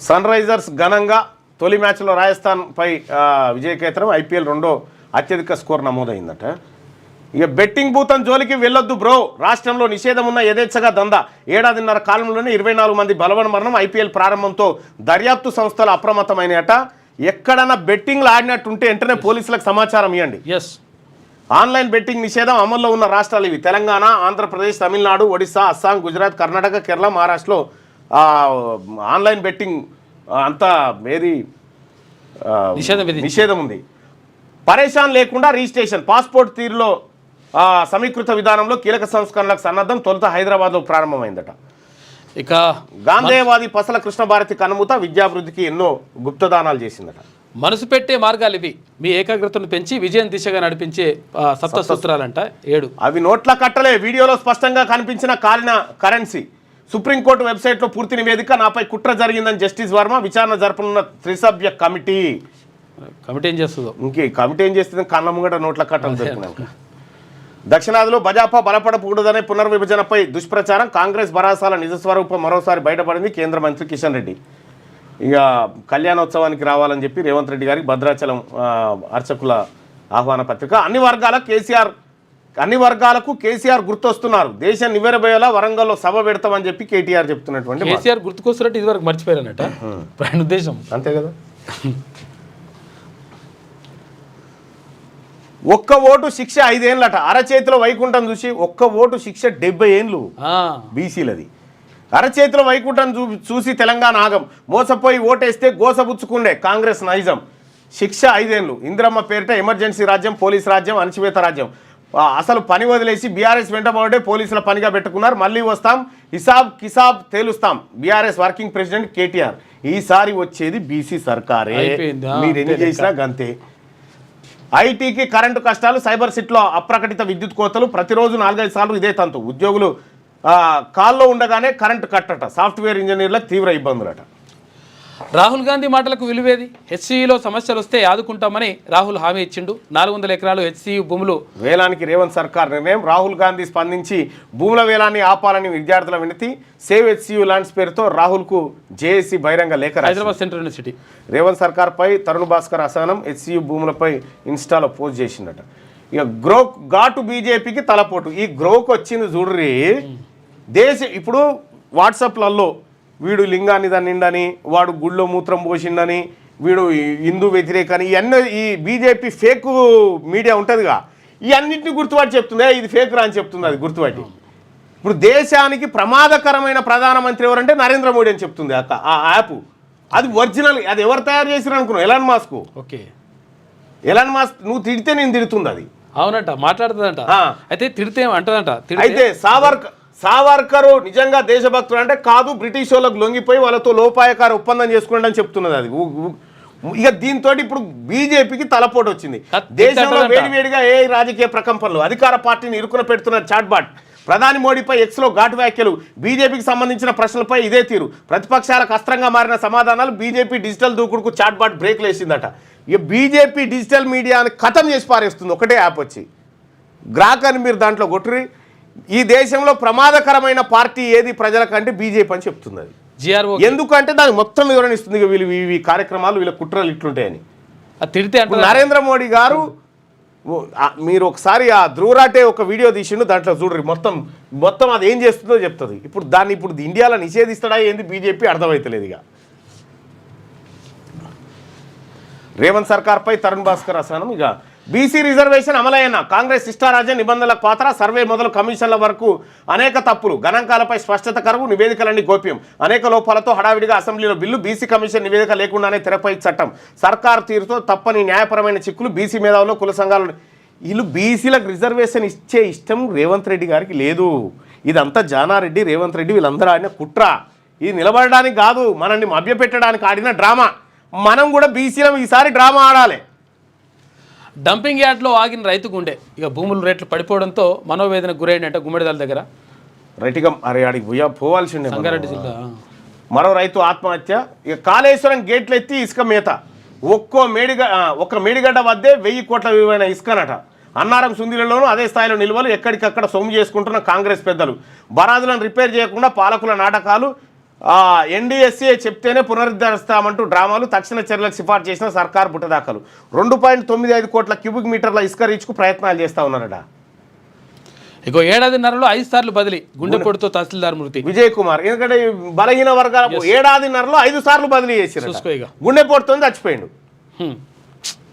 సన్ రైజర్స్ ఘనంగా తొలి మ్యాచ్లో రాజస్థాన్ పై విజయకేతనం. ఐపీఎల్ 2వ అత్యధిక స్కోర్ నమోదైందట. ఇక బెట్టింగ్ బూతన్ జోలికి వెళ్ళొద్దు బ్రో. రాష్ట్రంలో నిషేధం ఉన్న యథేచ్ఛగా దందా. ఏడాదిన్నర కాలంలోనే 24 మంది బలవన మరణం. ఐపీఎల్ ప్రారంభంతో దర్యాప్తు సంస్థలు అప్రమత్తమైనట. ఎక్కడన్నా బెట్టింగ్లు ఆడినట్టుంటే వెంటనే పోలీసులకు సమాచారం ఇవ్వండి. ఎస్, ఆన్లైన్ బెట్టింగ్ నిషేధం అమల్లో ఉన్న రాష్ట్రాలు ఇవి: తెలంగాణ, ఆంధ్రప్రదేశ్, తమిళనాడు, ఒడిశా, అస్సాం, గుజరాత్, కర్ణాటక, కేరళ, మహారాష్ట్రలో ఆన్లైన్ బెట్టింగ్ అంతా ఏది నిషేధం ఉంది. పరేషాన్ లేకుండా రిజిస్ట్రేషన్. పాస్పోర్ట్ తీరులో సమీకృత విధానంలో కీలక సంస్కరణలకు సన్నద్ధం. తొలుత హైదరాబాద్లో ప్రారంభమైందట. ఇక గాంధేయవాది పసల కృష్ణభారతి కనుమూత విద్యాభివృద్ధికి ఎన్నో గుప్తదానాలు చేసిందట. మనసు పెట్టే మార్గాలు ఇవి. మీ ఏకాగ్రతను పెంచి విజయం దిశగా నడిపించే సప్త సూత్రాలంట 7. అవి నోట్ల కట్టలే. వీడియోలో స్పష్టంగా కనిపించిన కాలిన కరెన్సీ. సుప్రీంకోర్టు వెబ్సైట్లో పూర్తి నివేదిక. నాపై కుట్ర జరిగిందని జస్టిస్ వర్మ. విచారణ జరపనున్న త్రిసభ్య కమిటీ ఏం చేస్తుందో. కమిటీ ఏం చేస్తుంది? కళ్ళ ముంగట నోట్ల కట్టలు జరిపినాక. దక్షిణాదిలో భాజపా బలపడకూడదనే పునర్విభజనపై దుష్ప్రచారం. కాంగ్రెస్ భరాసాల నిజస్వరూపం మరోసారి బయటపడింది. కేంద్ర మంత్రి కిషన్ రెడ్డి ఇక కళ్యాణోత్సవానికి రావాలని చెప్పి రేవంత్ రెడ్డి గారికి భద్రాచలం అర్చకుల ఆహ్వాన పత్రిక. అన్ని వర్గాలకు కేసీఆర్ గుర్తొస్తున్నారు. దేశం నివ్వెరబోయేలా వరంగల్లో సభ పెడతామని చెప్పి కేటీఆర్ చెప్తున్నటువంటి. కేసీఆర్ గుర్తుకొస్తున్నట్టు ఇదివరకు మర్చిపోయారన్నట ఆయన ఉద్దేశం. అంతే కదా. ఒక్క ఓటు శిక్ష 5 ఏళ్ళట. అరచేతిలో వైకుంఠం చూసి ఒక్క ఓటు శిక్ష 70 ఏళ్ళు బీసీలది. అరచేతిలో వైకుంఠం చూసి తెలంగాణ ఆగం. మోసపోయి ఓటేస్తే గోసబుచ్చుకుండే కాంగ్రెస్ నైజం. శిక్ష 5 ఏళ్ళు. ఇందిరమ్మ పేరిట ఎమర్జెన్సీ రాజ్యం, పోలీస్ రాజ్యం, అణచివేత రాజ్యం. అసలు పని వదిలేసి బీఆర్ఎస్ వెంటబడే పోలీసుల పనిగా పెట్టుకున్నారు. మళ్ళీ వస్తాం, హిసాబ్ కిసాబ్ తేలుస్తాం. B R S working president K T R. ఈసారి వచ్చేది బీసీ సర్కారే. మీరు ఎన్ని చేసినా గంతే. ఐటీకి కరెంటు కష్టాలు. సైబర్ సిటీలో అప్రకటిత విద్యుత్ కోతలు. ప్రతిరోజు 4-5 సార్లు ఇదే తంతు. ఉద్యోగులు కాల్లో ఉండగానే కరెంటు కట్టట. సాఫ్ట్వేర్ ఇంజనీర్లకు తీవ్ర ఇబ్బందులట. రాహుల్ గాంధీ మాటలకు విలువేది? హెచ్సియులో సమస్యలు వస్తే ఆదుకుంటామని రాహుల్ హామీ ఇచ్చిండు. 400 ఎకరాలు హెచ్సియు భూములు వేలానికి రేవంత్ సర్కార్ నిర్ణయం. రాహుల్ గాంధీ స్పందించి భూముల వేలాన్ని ఆపాలని విద్యార్థుల వినతి. సేవ్ హెచ్సియు ల్యాండ్స్ పేరుతో రాహుల్కు జేఏసీ బహిరంగ లేఖ. హైదరాబాద్ సెంట్రల్ యూనివర్సిటీ రేవంత్ సర్కార్పై తరుణ్ భాస్కర్ అసహనం. హెచ్సియు భూములపై ఇన్స్టాలో పోస్ట్ చేసిండట. ఇక ఘాటు బీజేపీకి తలపోటు. ఈ గ్రోకు వచ్చింది చూడ్రి. ఇప్పుడు వాట్సాప్లలో వీడు లింగాన్ని దన్నిండని, వాడు గుళ్ళో మూత్రం పోసిండని, వీడు హిందూ వ్యతిరేకని, ఇవన్నీ ఈ బీజేపీ ఫేక్ మీడియా ఉంటుందిగా, ఇవన్నింటినీ గుర్తుపట్టి చెప్తుంది ఇది ఫేక్ రా అని చెప్తుంది. అది గుర్తుపట్టి ఇప్పుడు దేశానికి ప్రమాదకరమైన ప్రధానమంత్రి ఎవరంటే నరేంద్ర మోడీ అని చెప్తుంది ఆ యాప్. అది ఒరిజినల్. అది ఎవరు తయారు చేసిరు అనుకున్నావు? Elon Musk. Okay, Elon Musk నువ్వు తిడితే నేను తిడుతుంది అది. అవునంట, మాట్లాడుతుందంట. అయితే తిడితే అంటదంట. అయితే సావర్కర్ నిజంగా దేశభక్తుడు అంటే కాదు, బ్రిటిష్ వాళ్ళకు లొంగిపోయి వాళ్ళతో లోపాయకార ఒప్పందం చేసుకోండి అని చెప్తున్నది అది. ఇక దీంతో ఇప్పుడు బీజేపీకి తలపోటు వచ్చింది. దేశంలో వేడివేడిగా ఏ రాజకీయ ప్రకంపనలు, అధికార పార్టీని ఇరుకున పెడుతున్న చాట్బాట్, ప్రధాని మోడీపై ఎక్స్లో ఘాటు వ్యాఖ్యలు, బీజేపీకి సంబంధించిన ప్రశ్నలపై ఇదే తీరు, ప్రతిపక్షాలకు అస్త్రంగా మారిన సమాధానాలు, బీజేపీ డిజిటల్ దూకుడుకు చాట్బాట్ బ్రేక్లు వేసిందట. ఇక బీజేపీ డిజిటల్ మీడియాని ఖతం చేసి పారేస్తుంది ఒకటే యాప్ వచ్చి. గ్రాక్ అని మీరు దాంట్లో కొట్టురి. ఈ దేశంలో ప్రమాదకరమైన పార్టీ ఏది ప్రజలకంటే బీజేపీ అని చెప్తుంది అది. ఎందుకంటే దానికి మొత్తం వివరణ ఇస్తుంది. వీళ్ళు ఈ కార్యక్రమాలు వీళ్ళ కుట్రలు ఇట్లుంటాయని. నరేంద్ర మోడీ గారు మీరు ఒకసారి ఆ ధ్రువరాటే ఒక వీడియో తీసిండు, దాంట్లో చూడరు మొత్తం అది ఏం చేస్తుందో చెప్తుంది. ఇప్పుడు ఇండియాలో నిషేధిస్తాడా ఏంది బీజేపీ అర్థమవుతలేదు. ఇక రేవంత్ సర్కార్పై తరుణ్ భాస్కర్ అసహనం. ఇక బీసీ రిజర్వేషన్ అమలైన కాంగ్రెస్ ఇష్టారాజ్య నిబంధనలకు పాత్ర, సర్వే మొదలు కమిషన్ల వరకు అనేక తప్పులు, గణాంకాలపై స్పష్టత కరువు, నివేదికలన్నీ గోప్యం, అనేక లోపాలతో హడావిడిగా అసెంబ్లీలో బిల్లు, బీసీ కమిషన్ నివేదిక లేకుండానే తెరపై చట్టం, సర్కారు తీరుతో తప్పని న్యాయపరమైన చిక్కులు, బీసీ మేధావులు కుల సంఘాలు. వీళ్ళు బీసీలకు రిజర్వేషన్ ఇచ్చే ఇష్టం రేవంత్ రెడ్డి గారికి లేదు. ఇదంతా జానారెడ్డి, రేవంత్ రెడ్డి వీళ్ళందరూ ఆడిన కుట్ర. ఇది నిలబడడానికి కాదు, మనల్ని మభ్యపెట్టడానికి ఆడిన డ్రామా. మనం కూడా బీసీలం ఈసారి డ్రామా ఆడాలి. డంపింగ్ యార్డ్లో ఆగిన రైతు గుండె. ఇక భూములు రేట్లు పడిపోవడంతో మనోవేదన గురైనట్టు గుమ్మడిదాల దగ్గర రైతుగా అడిగి పోవాల్సిందే. సంగారెడ్డి జిల్లా మరో రైతు ఆత్మహత్య. ఇక కాళేశ్వరం గేట్లు ఎత్తి ఇసుక మేత. ఒక్క మేడిగడ్డ వద్దే 1000 కోట్ల విలువైన ఇసుకనట. అన్నారం సుందిలలోనూ అదే స్థాయిలో నిల్వలు, ఎక్కడికక్కడ సొమ్ము చేసుకుంటున్న కాంగ్రెస్ పెద్దలు. బరాదులను రిపేర్ చేయకుండా పాలకుల నాటకాలు. ఎన్డీఎస్ఏ చెప్తేనే పునరుద్ధరిస్తామంటూ డ్రామాలు. తక్షణ చర్యలకు సిఫార్సు చేసిన సర్కారు బుట్టదాఖలు. 2.95 కోట్ల క్యూబిక్ మీటర్ల ఇసుక రీచ్కు ప్రయత్నాలు చేస్తూ ఉన్నారట. ఇక ఏడాదిన్నరలో 5 సార్లు బదిలీ, గుండెపోటుతో తహసీల్దార్ మృతి. విజయ్ కుమార్. ఎందుకంటే బలహీన వర్గాలకు ఏడాదిన్నరలో 5 సార్లు బదిలీ చేశారు. గుండెపోటుతో చచ్చిపోయిండు.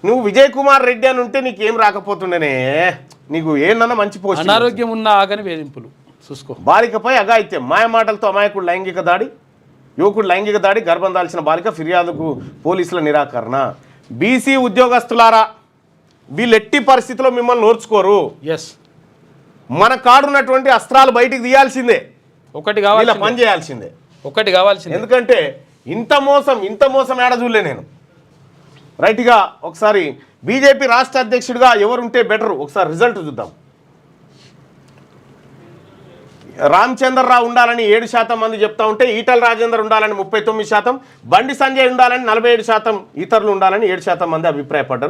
నువ్వు విజయ్ కుమార్ రెడ్డి అని ఉంటే నీకేం రాకపోతుండేనే, నీకు ఏందన్నా మంచి పోస్ట్. అనారోగ్యం ఉన్న ఆగని వేధింపులు చూసుకో. బాలికపై అఘాయిత్యం, మాయమాటలతో అమాయకుడు లైంగిక దాడి, యువకుడు లైంగిక దాడి, గర్భం దాల్చిన బాలిక, ఫిర్యాదుకు పోలీసుల నిరాకరణ. బీసీ ఉద్యోగస్తులారా, వీళ్ళు ఎట్టి పరిస్థితిలో మిమ్మల్ని ఓర్చుకోరు. మన కాడున్నటువంటి అస్త్రాలు బయటికి తీయాల్సిందే, ఒకటి కావాలి, పని చేయాల్సిందే, ఒకటి కావాల్సిందే. ఎందుకంటే ఇంత మోసం ఏడ చూడలే నేను. రైట్గా ఒకసారి బీజేపీ రాష్ట్ర అధ్యక్షుడిగా ఎవరుంటే బెటరు ఒకసారి రిజల్ట్ చూద్దాం. రామచంద్రరావు ఉండాలని 7% మంది చెప్తా ఉంటే, ఈటల రాజేందర్ ఉండాలని 39%, బండి సంజయ్ ఉండాలని 47%, ఇతరులు ఉండాలని 7% మంది అభిప్రాయపడ్డారు.